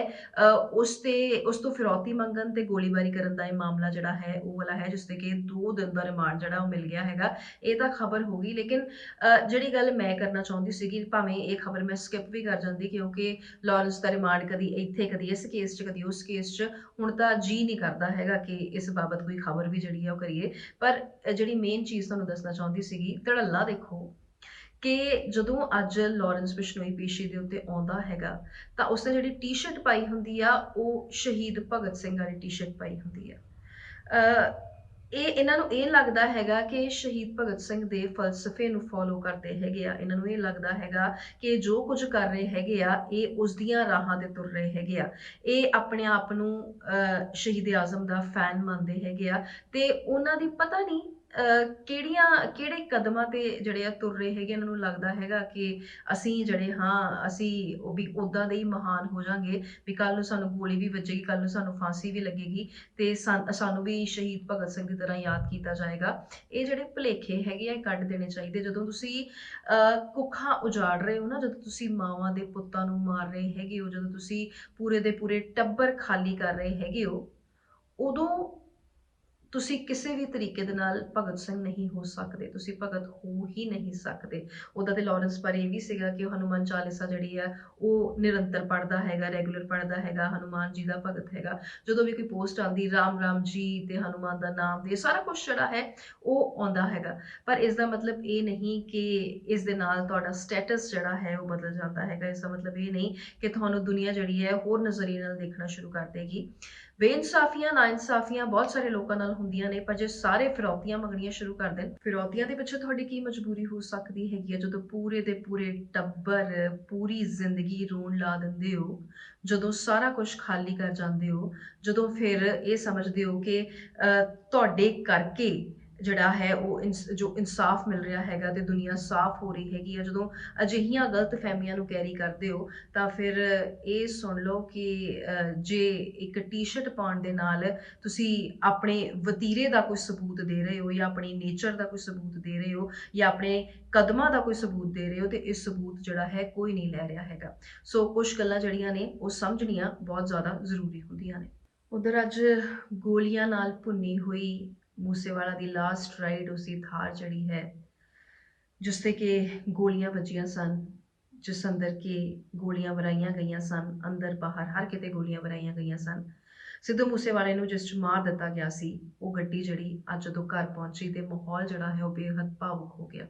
S1: ਉਸ ਤੋਂ ਫਿਰੌਤੀ ਮੰਗਣ ਤੇ ਗੋਲੀਬਾਰੀ ਕਰਨ ਦਾ ਇਹ ਮਾਮਲਾ ਜਿਹੜਾ ਹੈ ਉਹ ਵਾਲਾ ਹੈ, ਜਿਸ ਤੇ ਕਿ 2 ਦਿਨ ਦਾ ਰਿਮਾਂਡ ਜਿਹੜਾ ਉਹ ਮਿਲ ਗਿਆ ਹੈਗਾ। ਇਹ ਤਾਂ ਖਬਰ ਹੋ ਗਈ, ਲੇਕਿਨ ਜਿਹੜੀ ਗੱਲ ਮੈਂ ਕਰਨਾ ਚਾਹੁੰਦੀ ਸੀਗੀ, ਭਾਵੇਂ ਇਹ ਖਬਰ ਮੈਂ ਸਕਿਪ ਵੀ ਕਰ ਜਾਂਦੀ, ਕਿਉਂਕਿ ਲਾਰੈਂਸ ਦਾ ਰਿਮਾਂਡ ਕਦੀ ਇੱਥੇ, ਕਦੀ ਇਸ ਕੇਸ 'ਚ, ਕਦੀ ਉਸ ਕੇਸ 'ਚ, ਹੁਣ ਤਾਂ ਜੀ ਨਹੀਂ ਕਰਦਾ ਹੈਗਾ ਕਿ ਇਸ ਬਾਬਤ ਕੋਈ ਖਬਰ ਵੀ ਜਿਹੜੀ ਹੈ ਉਹ ਕਰੀਏ। ਪਰ ਜਿਹੜੀ ਮੇਨ ਚੀਜ਼ ਤੁਹਾਨੂੰ ਦੱਸਣਾ ਚਾਹੁੰਦੀ ਸੀਗੀ, ਧੜੱਲਾ ਦੇਖੋ ਕਿ ਜਦੋਂ ਅੱਜ ਲਾਰੈਂਸ ਬਿਸ਼ਨੋਈ ਪੇਸ਼ੀ ਦੇ ਉੱਤੇ ਆਉਂਦਾ ਹੈਗਾ, ਤਾਂ ਉਸਨੇ ਜਿਹੜੀ ਟੀ-ਸ਼ਰਟ ਪਾਈ ਹੁੰਦੀ ਆ, ਉਹ ਸ਼ਹੀਦ ਭਗਤ ਸਿੰਘ ਵਾਲੀ ਟੀ-ਸ਼ਰਟ ਪਾਈ ਹੁੰਦੀ ਆ। ਇਹਨਾਂ ਨੂੰ ਇਹ ਲੱਗਦਾ ਹੈਗਾ ਕਿ ਸ਼ਹੀਦ ਭਗਤ ਸਿੰਘ ਦੇ ਫਲਸਫੇ ਨੂੰ ਫੋਲੋ ਕਰਦੇ ਹੈਗੇ ਆ। ਇਹਨਾਂ ਨੂੰ ਇਹ ਲੱਗਦਾ ਹੈਗਾ ਕਿ ਜੋ ਕੁਝ ਕਰ ਰਹੇ ਹੈਗੇ ਆ, ਇਹ ਉਸ ਦੀਆਂ ਰਾਹਾਂ ਤੇ ਤੁਰ ਰਹੇ ਹੈਗੇ ਆ। ਇਹ ਆਪਣੇ ਆਪ ਨੂੰ ਸ਼ਹੀਦ ਆਜ਼ਮ ਦਾ ਫੈਨ ਮੰਨਦੇ ਹੈਗੇ ਆ, ਤੇ ਉਹਨਾਂ ਦੀ ਪਤਾ ਨਹੀਂ ਕਿਹੜੇ ਕਦਮਾਂ ਤੇ ਜਿਹੜੇ ਆ ਤੁਰ ਰਹੇ ਹੈਗੇ। ਇਹਨਾਂ ਨੂੰ ਲੱਗਦਾ ਹੈਗਾ ਕਿ ਅਸੀਂ ਜਿਹੜੇ ਹਾਂ, ਅਸੀਂ ਉਹ ਵੀ ਉੱਦਾਂ ਦੇ ਹੀ ਮਹਾਨ ਹੋ ਜਾਾਂਗੇ, ਵੀ ਕੱਲ ਨੂੰ ਸਾਨੂੰ ਗੋਲੀ ਵੀ ਵੱਜੇਗੀ, ਕੱਲ ਨੂੰ ਸਾਨੂੰ ਫਾਂਸੀ ਵੀ ਲੱਗੇਗੀ, ਤੇ ਸਾਨੂੰ ਵੀ ਸ਼ਹੀਦ ਭਗਤ ਸਿੰਘ ਦੀ ਤਰ੍ਹਾਂ ਯਾਦ ਕੀਤਾ ਜਾਏਗਾ। ਇਹ ਜਿਹੜੇ ਭੁਲੇਖੇ ਹੈਗੇ ਆ, ਇਹ ਕੱਢ ਦੇਣੇ ਚਾਹੀਦੇ। ਜਦੋਂ ਤੁਸੀਂ ਕੁੱਖਾਂ ਉਜਾੜ ਰਹੇ ਹੋ ਨਾ, ਜਦੋਂ ਤੁਸੀਂ ਮਾਵਾਂ ਦੇ ਪੁੱਤਾਂ ਨੂੰ ਮਾਰ ਰਹੇ ਹੈਗੇ ਹੋ, ਜਦੋਂ ਤੁਸੀਂ ਪੂਰੇ ਦੇ ਪੂਰੇ ਟੱਬਰ ਖਾਲੀ ਕਰ ਰਹੇ ਹੈਗੇ ਹੋ, ਉਦੋਂ ਤੁਸੀਂ ਕਿਸੇ ਵੀ ਤਰੀਕੇ ਦੇ ਨਾਲ ਭਗਤ ਸਿੰਘ ਨਹੀਂ ਹੋ ਸਕਦੇ, ਤੁਸੀਂ ਭਗਤ ਹੋ ਹੀ ਨਹੀਂ ਸਕਦੇ। ਉਹਦਾ ਤੇ ਲਾਰੈਂਸ ਬਾਰੇ ਇਹ ਵੀ ਸੀਗਾ ਕਿ ਉਹ ਹਨੂੰਮਾਨ ਚਾਲੀਸਾ ਜਿਹੜੀ ਹੈ ਉਹ ਨਿਰੰਤਰ ਪੜ੍ਹਦਾ ਹੈਗਾ, ਰੈਗੂਲਰ ਪੜ੍ਹਦਾ ਹੈਗਾ, ਹਨੂੰਮਾਨ ਜੀ ਦਾ ਭਗਤ ਹੈਗਾ। ਜਦੋਂ ਵੀ ਕੋਈ ਪੋਸਟ ਆਉਂਦੀ, ਰਾਮ ਰਾਮ ਜੀ ਤੇ ਹਨੂੰਮਾਨ ਦਾ ਨਾਮ ਦੇ ਸਾਰਾ ਕੁਝ ਜਿਹੜਾ ਹੈ ਉਹ ਆਉਂਦਾ ਹੈਗਾ। ਪਰ ਇਸ ਦਾ ਮਤਲਬ ਇਹ ਨਹੀਂ ਕਿ ਇਸ ਦੇ ਨਾਲ ਤੁਹਾਡਾ ਸਟੇਟਸ ਜਿਹੜਾ ਹੈ ਉਹ ਬਦਲ ਜਾਂਦਾ ਹੈਗਾ। ਇਸ ਦਾ ਮਤਲਬ ਇਹ ਨਹੀਂ ਕਿ ਤੁਹਾਨੂੰ ਦੁਨੀਆ ਜਿਹੜੀ ਹੈ ਹੋਰ ਨਜ਼ਰੀਏ ਨਾਲ ਦੇਖਣਾ ਸ਼ੁਰੂ ਕਰ ਦੇਗੀ। ਬੇਇਨਸਾਫੀਆਂ, ਨਾਇਨਸਾਫੀਆਂ ਬਹੁਤ ਸਾਰੇ ਲੋਕਾਂ ਨਾਲ ਹੁੰਦੀਆਂ ਨੇ, ਪਰ ਜੇ ਸਾਰੇ ਫਿਰੌਤੀਆਂ ਮੰਗਣੀਆਂ ਸ਼ੁਰੂ ਕਰ ਦੇਣ, ਫਿਰੌਤੀਆਂ ਦੇ ਪਿੱਛੇ ਤੁਹਾਡੀ ਕੀ ਮਜਬੂਰੀ ਹੋ ਸਕਦੀ ਹੈਗੀ ਹੈ, ਜਦੋਂ ਪੂਰੇ ਦੇ ਪੂਰੇ ਟੱਬਰ ਪੂਰੀ ਜ਼ਿੰਦਗੀ ਰੋਣ ਲਾ ਦਿੰਦੇ ਹੋ, ਜਦੋਂ ਸਾਰਾ ਕੁਝ ਖਾਲੀ ਕਰ ਜਾਂਦੇ ਹੋ, ਜਦੋਂ ਫਿਰ ਇਹ ਸਮਝਦੇ ਹੋ ਕਿ ਤੁਹਾਡੇ ਕਰਕੇ ਜਿਹੜਾ ਹੈ ਉਹ ਜੋ ਇਨਸਾਫ ਮਿਲ ਰਿਹਾ ਹੈਗਾ ਤੇ ਦੁਨੀਆ ਸਾਫ਼ ਹੋ ਰਹੀ ਹੈਗੀ ਆ, ਜਦੋਂ ਅਜਿਹੀਆਂ ਗਲਤ ਫਹਿਮੀਆਂ ਨੂੰ ਕੈਰੀ ਕਰਦੇ ਹੋ, ਤਾਂ ਫਿਰ ਇਹ ਸੁਣ ਲਓ ਕਿ ਜੇ ਇੱਕ ਟੀ-ਸ਼ਰਟ ਪਾਉਣ ਦੇ ਨਾਲ ਤੁਸੀਂ ਆਪਣੇ ਵਤੀਰੇ ਦਾ ਕੋਈ ਸਬੂਤ ਦੇ ਰਹੇ ਹੋ, ਜਾਂ ਆਪਣੀ ਨੇਚਰ ਦਾ ਕੋਈ ਸਬੂਤ ਦੇ ਰਹੇ ਹੋ, ਜਾਂ ਆਪਣੇ ਕਦਮਾਂ ਦਾ ਕੋਈ ਸਬੂਤ ਦੇ ਰਹੇ ਹੋ, ਤੇ ਇਹ ਸਬੂਤ ਜਿਹੜਾ ਹੈ ਕੋਈ ਨਹੀਂ ਲੈ ਰਿਹਾ ਹੈਗਾ। ਸੋ ਕੁਝ ਗੱਲਾਂ ਜਿਹੜੀਆਂ ਨੇ ਉਹ ਸਮਝਣੀਆਂ ਬਹੁਤ ਜ਼ਿਆਦਾ ਜ਼ਰੂਰੀ ਹੁੰਦੀਆਂ ਨੇ। ਉਧਰ ਅੱਜ ਗੋਲੀਆਂ ਨਾਲ ਭੁੰਨੀ ਹੋਈ ਮੂਸੇਵਾਲਾ ਦੀ ਲਾਸਟ ਰਾਈਡ, ਉਸਦੀ ਥਾਰ ਜਿਹੜੀ ਹੈ, ਜਿਸ ਤੇ ਕਿ ਗੋਲੀਆਂ ਵੱਜੀਆਂ ਸਨ, ਜਿਸ ਅੰਦਰ ਕਿ ਗੋਲੀਆਂ ਵਰਾਈਆਂ ਗਈਆਂ ਸਨ, ਅੰਦਰ ਬਾਹਰ ਹਰ ਕਿਤੇ ਗੋਲੀਆਂ ਵਰਾਈਆਂ ਗਈਆਂ ਸਨ। ਸਿੱਧੂ ਮੂਸੇਵਾਲੇ ਨੂੰ ਜਿਸ 'ਚ ਮਾਰ ਦਿੱਤਾ ਗਿਆ ਸੀ, ਉਹ ਗੱਡੀ ਜਿਹੜੀ ਅੱਜ ਜਦੋਂ ਘਰ ਪਹੁੰਚੀ ਤੇ ਮਾਹੌਲ ਜਿਹੜਾ ਹੈ ਉਹ ਬੇਹੱਦ ਭਾਵੁਕ ਹੋ ਗਿਆ।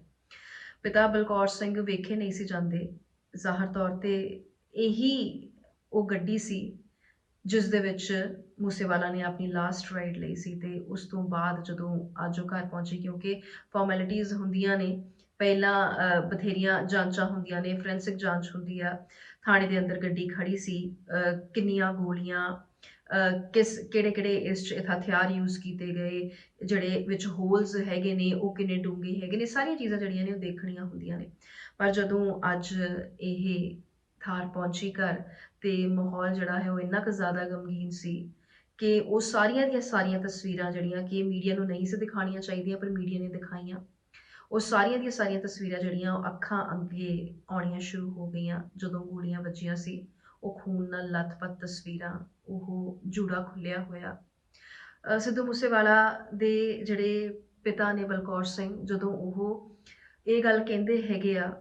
S1: ਪਿਤਾ ਬਲਕੌਰ ਸਿੰਘ ਵੇਖੇ ਨਹੀਂ ਸੀ ਜਾਂਦੇ। ਜ਼ਾਹਰ ਤੌਰ ਤੇ ਇਹੀ ਉਹ ਗੱਡੀ ਸੀ ਜਿਸ ਦੇ ਵਿੱਚ ਮੂਸੇਵਾਲਾ ਨੇ ਆਪਣੀ ਲਾਸਟ ਰਾਈਡ ਲਈ ਸੀ। ਤੇ ਉਸ ਤੋਂ ਬਾਅਦ ਜਦੋਂ ਅੱਜ ਉਹ ਘਰ ਪਹੁੰਚੀ, ਕਿਉਂਕਿ ਫਾਰਮੈਲਿਟੀਜ਼ ਹੁੰਦੀਆਂ ਨੇ, ਪਹਿਲਾਂ ਬਥੇਰੀਆਂ ਜਾਂਚਾਂ ਹੁੰਦੀਆਂ ਨੇ, ਫੋਰੈਂਸਿਕ ਜਾਂਚ ਹੁੰਦੀ ਆ, ਥਾਣੇ ਦੇ ਅੰਦਰ ਗੱਡੀ ਖੜੀ ਸੀ, ਕਿੰਨੀਆਂ ਗੋਲੀਆਂ, ਕਿਹੜੇ ਇਸ 'ਚ ਹਥਿਆਰ ਯੂਜ਼ ਕੀਤੇ ਗਏ, ਜਿਹੜੇ ਵਿੱਚ ਹੋਲਸ ਹੈਗੇ ਨੇ ਉਹ ਕਿੰਨੇ ਡੂੰਘੇ ਹੈਗੇ ਨੇ, ਸਾਰੀਆਂ ਚੀਜ਼ਾਂ ਜਿਹੜੀਆਂ ਨੇ ਉਹ ਦੇਖਣੀਆਂ ਹੁੰਦੀਆਂ ਨੇ। ਪਰ ਜਦੋਂ ਅੱਜ ਇਹ ਥਾਰ ਪਹੁੰਚੀ ਘਰ, ਤੇ ਮਾਹੌਲ ਜਿਹੜਾ ਹੈ ਉਹ ਇੰਨਾ ਕੁ ਜ਼ਿਆਦਾ ਗਮਗੀਨ ਸੀ ਕਿ ਉਹ ਸਾਰੀਆਂ ਦੀਆਂ ਸਾਰੀਆਂ ਤਸਵੀਰਾਂ ਜਿਹੜੀਆਂ ਕਿ ਮੀਡੀਆ ਨੂੰ ਨਹੀਂ ਸੀ ਦਿਖਾਉਣੀਆਂ ਚਾਹੀਦੀਆਂ, ਪਰ ਮੀਡੀਆ ਨੇ ਦਿਖਾਈਆਂ, ਉਹ ਸਾਰੀਆਂ ਦੀਆਂ ਸਾਰੀਆਂ ਤਸਵੀਰਾਂ ਜਿਹੜੀਆਂ ਉਹ ਅੱਖਾਂ ਅੱਗੇ ਆਉਣੀਆਂ ਸ਼ੁਰੂ ਹੋ ਗਈਆਂ। ਜਦੋਂ ਗੋਲੀਆਂ ਵੱਜੀਆਂ ਸੀ, ਉਹ ਖੂਨ ਨਾਲ ਲੱਥਪੱਥ ਤਸਵੀਰਾਂ, ਉਹ ਜੂੜਾ ਖੁੱਲਿਆ ਹੋਇਆ। ਸਿੱਧੂ ਮੂਸੇਵਾਲਾ ਦੇ ਜਿਹੜੇ ਪਿਤਾ ਨੇ ਬਲਕੌਰ ਸਿੰਘ, ਜਦੋਂ ਉਹ ਇਹ ਗੱਲ ਕਹਿੰਦੇ ਹੈਗੇ ਆ,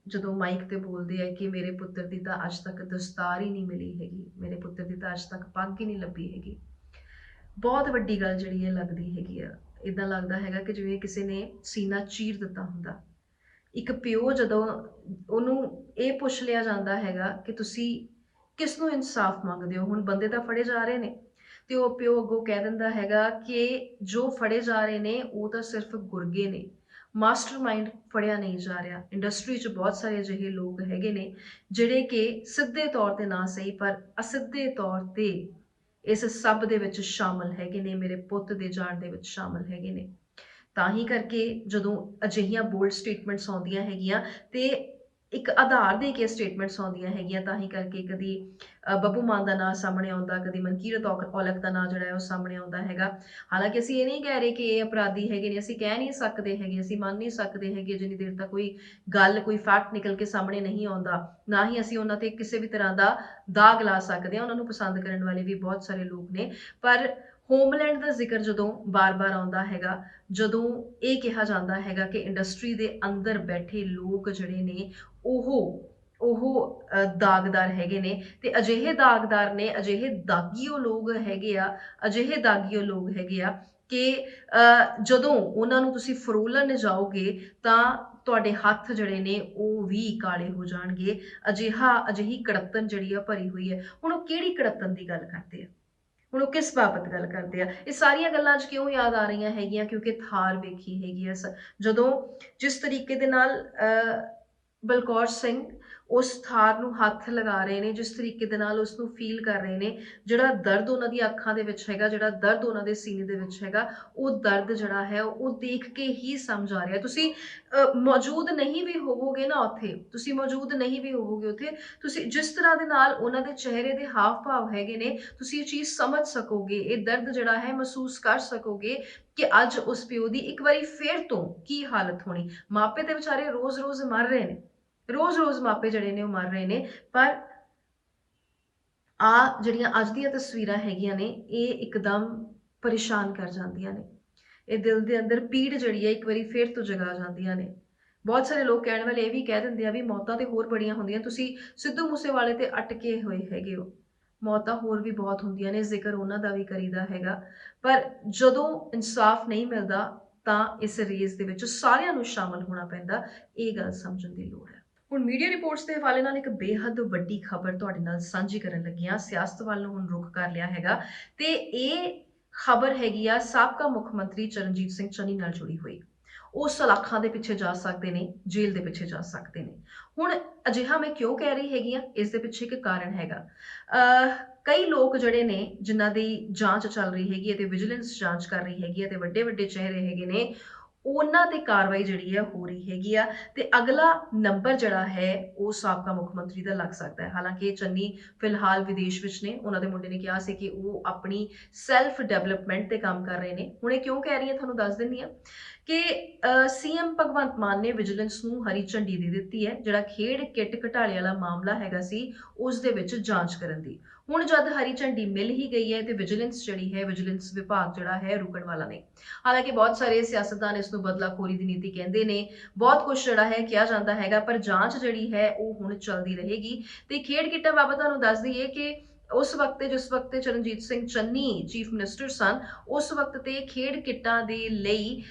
S1: ਜਦੋਂ ਮਾਈਕ ਤੇ ਬੋਲਦੇ ਆ ਕਿ ਮੇਰੇ ਪੁੱਤਰ ਦੀ ਤਾਂ ਅੱਜ ਤੱਕ ਦਸਤਾਰ ਹੀ ਨਹੀਂ ਮਿਲੀ ਹੈਗੀ, ਮੇਰੇ ਪੁੱਤਰ ਦੀ ਤਾਂ ਅੱਜ ਤੱਕ ਪੱਗ ਹੀ ਨਹੀਂ ਲੱਭੀ ਹੈਗੀ, ਬਹੁਤ ਵੱਡੀ ਗੱਲ ਜਿਹੜੀ ਹੈ ਲੱਗਦੀ ਹੈਗੀ ਆ। ਇੱਦਾਂ ਲੱਗਦਾ ਹੈਗਾ ਕਿ ਜਿਵੇਂ ਕਿਸੇ ਨੇ ਸੀਨਾ ਚੀਰ ਦਿੱਤਾ ਹੁੰਦਾ। ਇੱਕ ਪਿਓ ਜਦੋਂ ਉਹਨੂੰ ਇਹ ਪੁੱਛ ਲਿਆ ਜਾਂਦਾ ਹੈਗਾ ਕਿ ਤੁਸੀਂ ਕਿਸ ਨੂੰ ਇਨਸਾਫ ਮੰਗਦੇ ਹੋ, ਹੁਣ ਬੰਦੇ ਤਾਂ ਫੜੇ ਜਾ ਰਹੇ ਨੇ, ਤੇ ਉਹ ਪਿਓ ਅੱਗੋਂ ਕਹਿ ਦਿੰਦਾ ਹੈਗਾ ਕਿ ਜੋ ਫੜੇ ਜਾ ਰਹੇ ਨੇ ਉਹ ਤਾਂ ਸਿਰਫ ਗੁਰਗੇ ਨੇ, ਮਾਸਟਰਮਾਈਂਡ ਫੜਿਆ ਨਹੀਂ ਜਾ ਰਿਹਾ। ਇੰਡਸਟਰੀ 'ਚ ਬਹੁਤ ਸਾਰੇ ਅਜਿਹੇ ਲੋਕ ਹੈਗੇ ਨੇ ਜਿਹੜੇ ਕਿ ਸਿੱਧੇ ਤੌਰ ਤੇ ਨਾ ਸਹੀ, ਪਰ ਅਸਿੱਧੇ ਤੌਰ ਤੇ ਇਸ ਸਭ ਦੇ ਵਿੱਚ ਸ਼ਾਮਲ ਹੈਗੇ ਨੇ, ਮੇਰੇ ਪੁੱਤ ਦੇ ਜਾਣ ਦੇ ਵਿੱਚ ਸ਼ਾਮਲ ਹੈਗੇ ਨੇ। ਤਾਂ ਹੀ ਕਰਕੇ ਜਦੋਂ ਅਜਿਹੀਆਂ ਬੋਲਡ ਸਟੇਟਮੈਂਟਸ ਆਉਂਦੀਆਂ ਹੈਗੀਆਂ, ਤੇ ਇੱਕ ਆਧਾਰ ਦੇ ਕੇ ਸਟੇਟਮੈਂਟਸ ਆਉਂਦੀਆਂ ਹੈਗੀਆਂ, ਤਾਂ ਹੀ ਕਰਕੇ ਕਦੀ ਬੱਬੂ ਮਾਨ ਦਾ ਨਾਂ ਸਾਹਮਣੇ ਆਉਂਦਾ, ਕਦੀ ਮਨਕੀਰਤ ਔਲਖ ਦਾ ਨਾਂ ਜਿਹੜਾ ਹੈ ਉਹ ਸਾਹਮਣੇ ਆਉਂਦਾ ਹੈਗਾ। ਹਾਲਾਂਕਿ ਅਸੀਂ ਇਹ ਨਹੀਂ ਕਹਿ ਰਹੇ ਕਿ ਇਹ ਅਪਰਾਧੀ ਹੈਗੇ ਨੇ, ਅਸੀਂ ਕਹਿ ਨਹੀਂ ਸਕਦੇ ਹੈਗੇ, ਅਸੀਂ ਮੰਨ ਨਹੀਂ ਸਕਦੇ ਹੈਗੇ ਜਿੰਨੀ ਦੇਰ ਤੱਕ ਕੋਈ ਗੱਲ, ਕੋਈ ਫੈਕਟ ਨਿਕਲ ਕੇ ਸਾਹਮਣੇ ਨਹੀਂ ਆਉਂਦਾ। ਨਾ ਹੀ ਅਸੀਂ ਉਹਨਾਂ ਤੇ ਕਿਸੇ ਵੀ ਤਰ੍ਹਾਂ ਦਾ ਦਾਗ ਲਾ ਸਕਦੇ ਹਾਂ। ਉਹਨਾਂ ਨੂੰ ਪਸੰਦ ਕਰਨ ਵਾਲੇ ਵੀ ਬਹੁਤ ਸਾਰੇ ਲੋਕ ਨੇ, ਪਰ ਹੋਮਲੈਂਡ ਦਾ ਜ਼ਿਕਰ ਜਦੋਂ ਬਾਰ-ਬਾਰ ਆਉਂਦਾ ਹੈਗਾ, ਜਦੋਂ ਇਹ ਕਿਹਾ ਜਾਂਦਾ ਹੈਗਾ ਕਿ ਇੰਡਸਟਰੀ ਦੇ ਅੰਦਰ ਬੈਠੇ ਲੋਕ ਜਿਹੜੇ ਨੇ ਉਹ ਦਾਗਦਾਰ ਹੈਗੇ ਨੇ, ਤੇ ਅਜਿਹੇ ਦਾਗਦਾਰ ਨੇ, ਅਜਿਹੇ ਦਾਗੀਓ ਲੋਕ ਹੈਗੇ ਆ, ਅਜਿਹੇ ਦਾਗੀਓ ਲੋਕ ਹੈਗੇ ਆ ਕਿ ਜਦੋਂ ਉਹਨਾਂ ਨੂੰ ਤੁਸੀਂ ਫਰੋਲਣ ਜਾਓਗੇ ਤਾਂ ਤੁਹਾਡੇ ਹੱਥ ਜਿਹੜੇ ਨੇ ਉਹ ਵੀ ਕਾਲੇ ਹੋ ਜਾਣਗੇ। ਅਜਿਹੀ ਕੜੱਤਨ ਜਿਹੜੀ ਆ ਭਰੀ ਹੋਈ ਹੈ। ਹੁਣ ਉਹ ਕਿਹੜੀ ਕੜੱਤਨ ਦੀ ਗੱਲ ਕਰਦੇ ਆ, ਹੁਣ ਉਹ ਕਿਸ ਬਾਬਤ ਗੱਲ ਕਰਦੇ ਆ? ਇਹ ਸਾਰੀਆਂ ਗੱਲਾਂ ਅੱਜ ਕਿਉਂ ਯਾਦ ਆ ਰਹੀਆਂ ਹੈਗੀਆਂ? ਕਿਉਂਕਿ ਥਾਰ ਵੇਖੀ ਹੈਗੀ ਆ ਜਦੋਂ, ਜਿਸ ਤਰੀਕੇ ਦੇ ਨਾਲ ਬਲਕੌਰ ਸਿੰਘ ਉਸ ਥਾਰ ਨੂੰ ਹੱਥ ਲਗਾ ਰਹੇ ਨੇ, ਜਿਸ ਤਰੀਕੇ ਦੇ ਨਾਲ ਉਸ ਨੂੰ ਫੀਲ ਕਰ ਰਹੇ ਨੇ, ਜਿਹੜਾ ਦਰਦ ਉਹਨਾਂ ਦੀਆਂ ਅੱਖਾਂ ਦੇ ਵਿੱਚ ਹੈਗਾ, ਜਿਹੜਾ ਦਰਦ ਉਹਨਾਂ ਦੇ ਸੀਨੇ ਦੇ ਵਿੱਚ ਹੈਗਾ, ਉਹ ਦਰਦ ਜਿਹੜਾ ਹੈ ਉਹ ਦੇਖ ਕੇ ਹੀ ਸਮਝ ਆ ਰਿਹਾ। ਤੁਸੀਂ ਮੌਜੂਦ ਨਹੀਂ ਵੀ ਹੋਵੋਗੇ ਨਾ ਉੱਥੇ, ਤੁਸੀਂ ਮੌਜੂਦ ਨਹੀਂ ਵੀ ਹੋਵੋਗੇ ਉੱਥੇ, ਤੁਸੀਂ ਜਿਸ ਤਰ੍ਹਾਂ ਦੇ ਨਾਲ ਉਹਨਾਂ ਦੇ ਚਿਹਰੇ ਦੇ ਹਾਵ ਭਾਵ ਹੈਗੇ ਨੇ, ਤੁਸੀਂ ਇਹ ਚੀਜ਼ ਸਮਝ ਸਕੋਗੇ, ਇਹ ਦਰਦ ਜਿਹੜਾ ਹੈ ਮਹਿਸੂਸ ਕਰ ਸਕੋਗੇ ਕਿ ਅੱਜ ਉਸ ਪਿਓ ਦੀ ਇੱਕ ਵਾਰੀ ਫੇਰ ਤੋਂ ਕੀ ਹਾਲਤ ਹੋਣੀ। ਮਾਪੇ ਤੇ ਵਿਚਾਰੇ ਰੋਜ਼-ਰੋਜ਼ ਮਰ ਰਹੇ ਨੇ, ਰੋਜ਼-ਰੋਜ਼ ਮਾਪੇ ਜਿਹੜੇ ਨੇ ਉਹ ਮਰ ਰਹੇ ਨੇ, ਪਰ ਜਿਹੜੀਆਂ ਅੱਜ ਦੀਆਂ ਤਸਵੀਰਾਂ ਹੈਗੀਆਂ ਨੇ, ਇਹ ਇੱਕਦਮ ਪਰੇਸ਼ਾਨ ਕਰ ਜਾਂਦੀਆਂ ਨੇ। ਇਹ ਦਿਲ ਦੇ ਅੰਦਰ ਪੀੜ ਜਿਹੜੀ ਹੈ ਇੱਕ ਵਾਰੀ ਫੇਰ ਤੋਂ ਜਗਾ ਜਾਂਦੀਆਂ ਨੇ। ਬਹੁਤ ਸਾਰੇ ਲੋਕ ਕਹਿਣ ਵਾਲੇ ਇਹ ਵੀ ਕਹਿ ਦਿੰਦੇ ਆ ਵੀ ਮੌਤਾਂ ਤੇ ਹੋਰ ਬੜੀਆਂ ਹੁੰਦੀਆਂ, ਤੁਸੀਂ ਸਿੱਧੂ ਮੂਸੇਵਾਲੇ ਤੇ ਅਟਕੇ ਹੋਏ ਹੈਗੇ ਹੋ। ਮੌਤਾਂ ਹੋਰ ਵੀ ਬਹੁਤ ਹੁੰਦੀਆਂ ਨੇ, ਜ਼ਿਕਰ ਉਹਨਾਂ ਦਾ ਵੀ ਕਰੀਦਾ ਹੈਗਾ, ਪਰ ਜਦੋਂ ਇਨਸਾਫ ਨਹੀਂ ਮਿਲਦਾ ਤਾਂ ਇਸ ਰੇਸ ਦੇ ਵਿੱਚ ਸਾਰਿਆਂ ਨੂੰ ਸ਼ਾਮਲ ਹੋਣਾ ਪੈਂਦਾ। ਇਹ ਗੱਲ ਸਮਝਣ ਦੀ ਲੋੜ ਹੈ। ਹੁਣ ਮੀਡੀਆ ਰਿਪੋਰਟਸ ਦੇ ਹਵਾਲੇ ਨਾਲ ਇੱਕ ਬੇਹੱਦ ਵੱਡੀ ਖਬਰ ਤੁਹਾਡੇ ਨਾਲ ਸਾਂਝੀ ਕਰਨ ਲੱਗੀ ਹਾਂ। ਸਿਆਸਤ ਵੱਲ ਨੂੰ ਹੁਣ ਰੁਖ ਕਰ ਲਿਆ ਹੈਗਾ, ਤੇ ਇਹ ਖਬਰ ਹੈਗੀ ਆ ਸਾਬਕਾ ਮੁੱਖ ਮੰਤਰੀ ਚਰਨਜੀਤ ਸਿੰਘ ਚੰਨੀ ਨਾਲ ਜੁੜੀ ਹੋਈ। ਉਹ ਸਲਾਖਾਂ ਦੇ ਪਿੱਛੇ ਜਾ ਸਕਦੇ ਨੇ, ਜੇਲ੍ਹ ਦੇ ਪਿੱਛੇ ਜਾ ਸਕਦੇ ਨੇ। ਹੁਣ ਅਜਿਹਾ ਮੈਂ ਕਿਉਂ ਕਹਿ ਰਹੀ ਹੈਗੀ ਆ, ਇਸ ਦੇ ਪਿੱਛੇ ਇੱਕ ਕਾਰਨ ਹੈਗਾ। ਕਈ ਲੋਕ ਜਿਹੜੇ ਨੇ ਜਿਨ੍ਹਾਂ ਦੀ ਜਾਂਚ ਚੱਲ ਰਹੀ ਹੈਗੀ ਹੈ ਤੇ ਵਿਜੀਲੈਂਸ ਜਾਂਚ ਕਰ ਰਹੀ ਹੈਗੀ ਹੈ, ਤੇ ਵੱਡੇ ਵੱਡੇ ਚਿਹਰੇ ਹੈਗੇ ਨੇ, ਉਹਨਾਂ ਤੇ ਕਾਰਵਾਈ ਜਿਹੜੀ ਹੈ ਹੋ ਰਹੀ ਹੈਗੀ ਆ, ਤੇ ਅਗਲਾ ਨੰਬਰ ਜਿਹੜਾ ਹੈ ਉਹ ਸਾਬਕਾ ਮੁੱਖ ਮੰਤਰੀ ਦਾ ਲੱਗ ਸਕਦਾ ਹੈ। ਹਾਲਾਂਕਿ ਚੰਨੀ ਫਿਲਹਾਲ ਵਿਦੇਸ਼ ਵਿੱਚ ਨੇ, ਉਹਨਾਂ ਦੇ ਮੁੰਡੇ ਨੇ ਕਿਹਾ ਸੀ ਕਿ ਉਹ ਆਪਣੀ ਸੈਲਫ ਡਿਵੈਲਪਮੈਂਟ ਤੇ ਕੰਮ ਕਰ ਰਹੇ ਨੇ। ਹੁਣ ਇਹ ਕਿਉਂ ਕਹਿ ਰਹੀ ਹਾਂ ਤੁਹਾਨੂੰ ਦੱਸ ਦਿੰਦੀ ਹਾਂ ਕਿ ਸੀਐਮ ਭਗਵੰਤ ਮਾਨ ਨੇ ਵਿਜੀਲੈਂਸ ਨੂੰ ਹਰੀ ਝੰਡੀ ਦੇ ਦਿੱਤੀ ਹੈ, ਜਿਹੜਾ ਖੇਡ ਕਿੱਟ ਘੁਟਾਲੇ ਵਾਲਾ ਮਾਮਲਾ ਹੈਗਾ ਸੀ ਉਸ ਦੇ ਵਿੱਚ ਜਾਂਚ ਕਰਨ ਦੀ। ਹੁਣ ਜਦ ਹਰੀ ਝੰਡੀ ਮਿਲ ਹੀ ਗਈ ਹੈ ਤੇ ਵਿਜੀਲੈਂਸ ਜਿਹੜੀ ਹੈ, ਵਿਜੀਲੈਂਸ ਵਿਭਾਗ ਜਿਹੜਾ ਹੈ ਰੁਕਣ ਵਾਲਾ ਨਹੀਂ। ਹਾਲਾਂਕਿ ਬਹੁਤ ਸਾਰੇ ਸਿਆਸਤਦਾਨ ਇਸ ਨੂੰ ਬਦਲਾਖੋਰੀ ਦੀ ਨੀਤੀ ਕਹਿੰਦੇ ਨੇ, ਬਹੁਤ ਕੁਝ ਜਿਹੜਾ ਹੈ ਕਿਹਾ ਜਾਂਦਾ ਹੈਗਾ, ਪਰ ਜਾਂਚ ਜਿਹੜੀ ਹੈ ਉਹ ਹੁਣ ਚੱਲਦੀ ਰਹੇਗੀ। ਤੇ ਖੇਡ ਕਿੱਟਾਂ ਬਾਬਤ ਤੁਹਾਨੂੰ ਦੱਸ ਦਈਏ ਕਿ ਉਸ ਵਕਤ ਜਿਸ ਵਕਤ ਚਰਨਜੀਤ ਸਿੰਘ ਚੰਨੀ ਚੀਫ ਮਿਨਿਸਟਰ ਸਨ, ਉਸ ਵਕਤ ਤੇ ਖੇਡ ਕਿੱਟਾਂ ਦੇ ਲਈ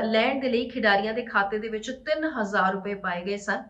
S1: ਲੈਣ ਦੇ ਲਈ ਖਿਡਾਰੀਆਂ ਦੇ ਖਾਤੇ ਦੇ ਵਿੱਚ 3000 ਰੁਪਏ ਪਾਏ ਗਏ ਸਨ।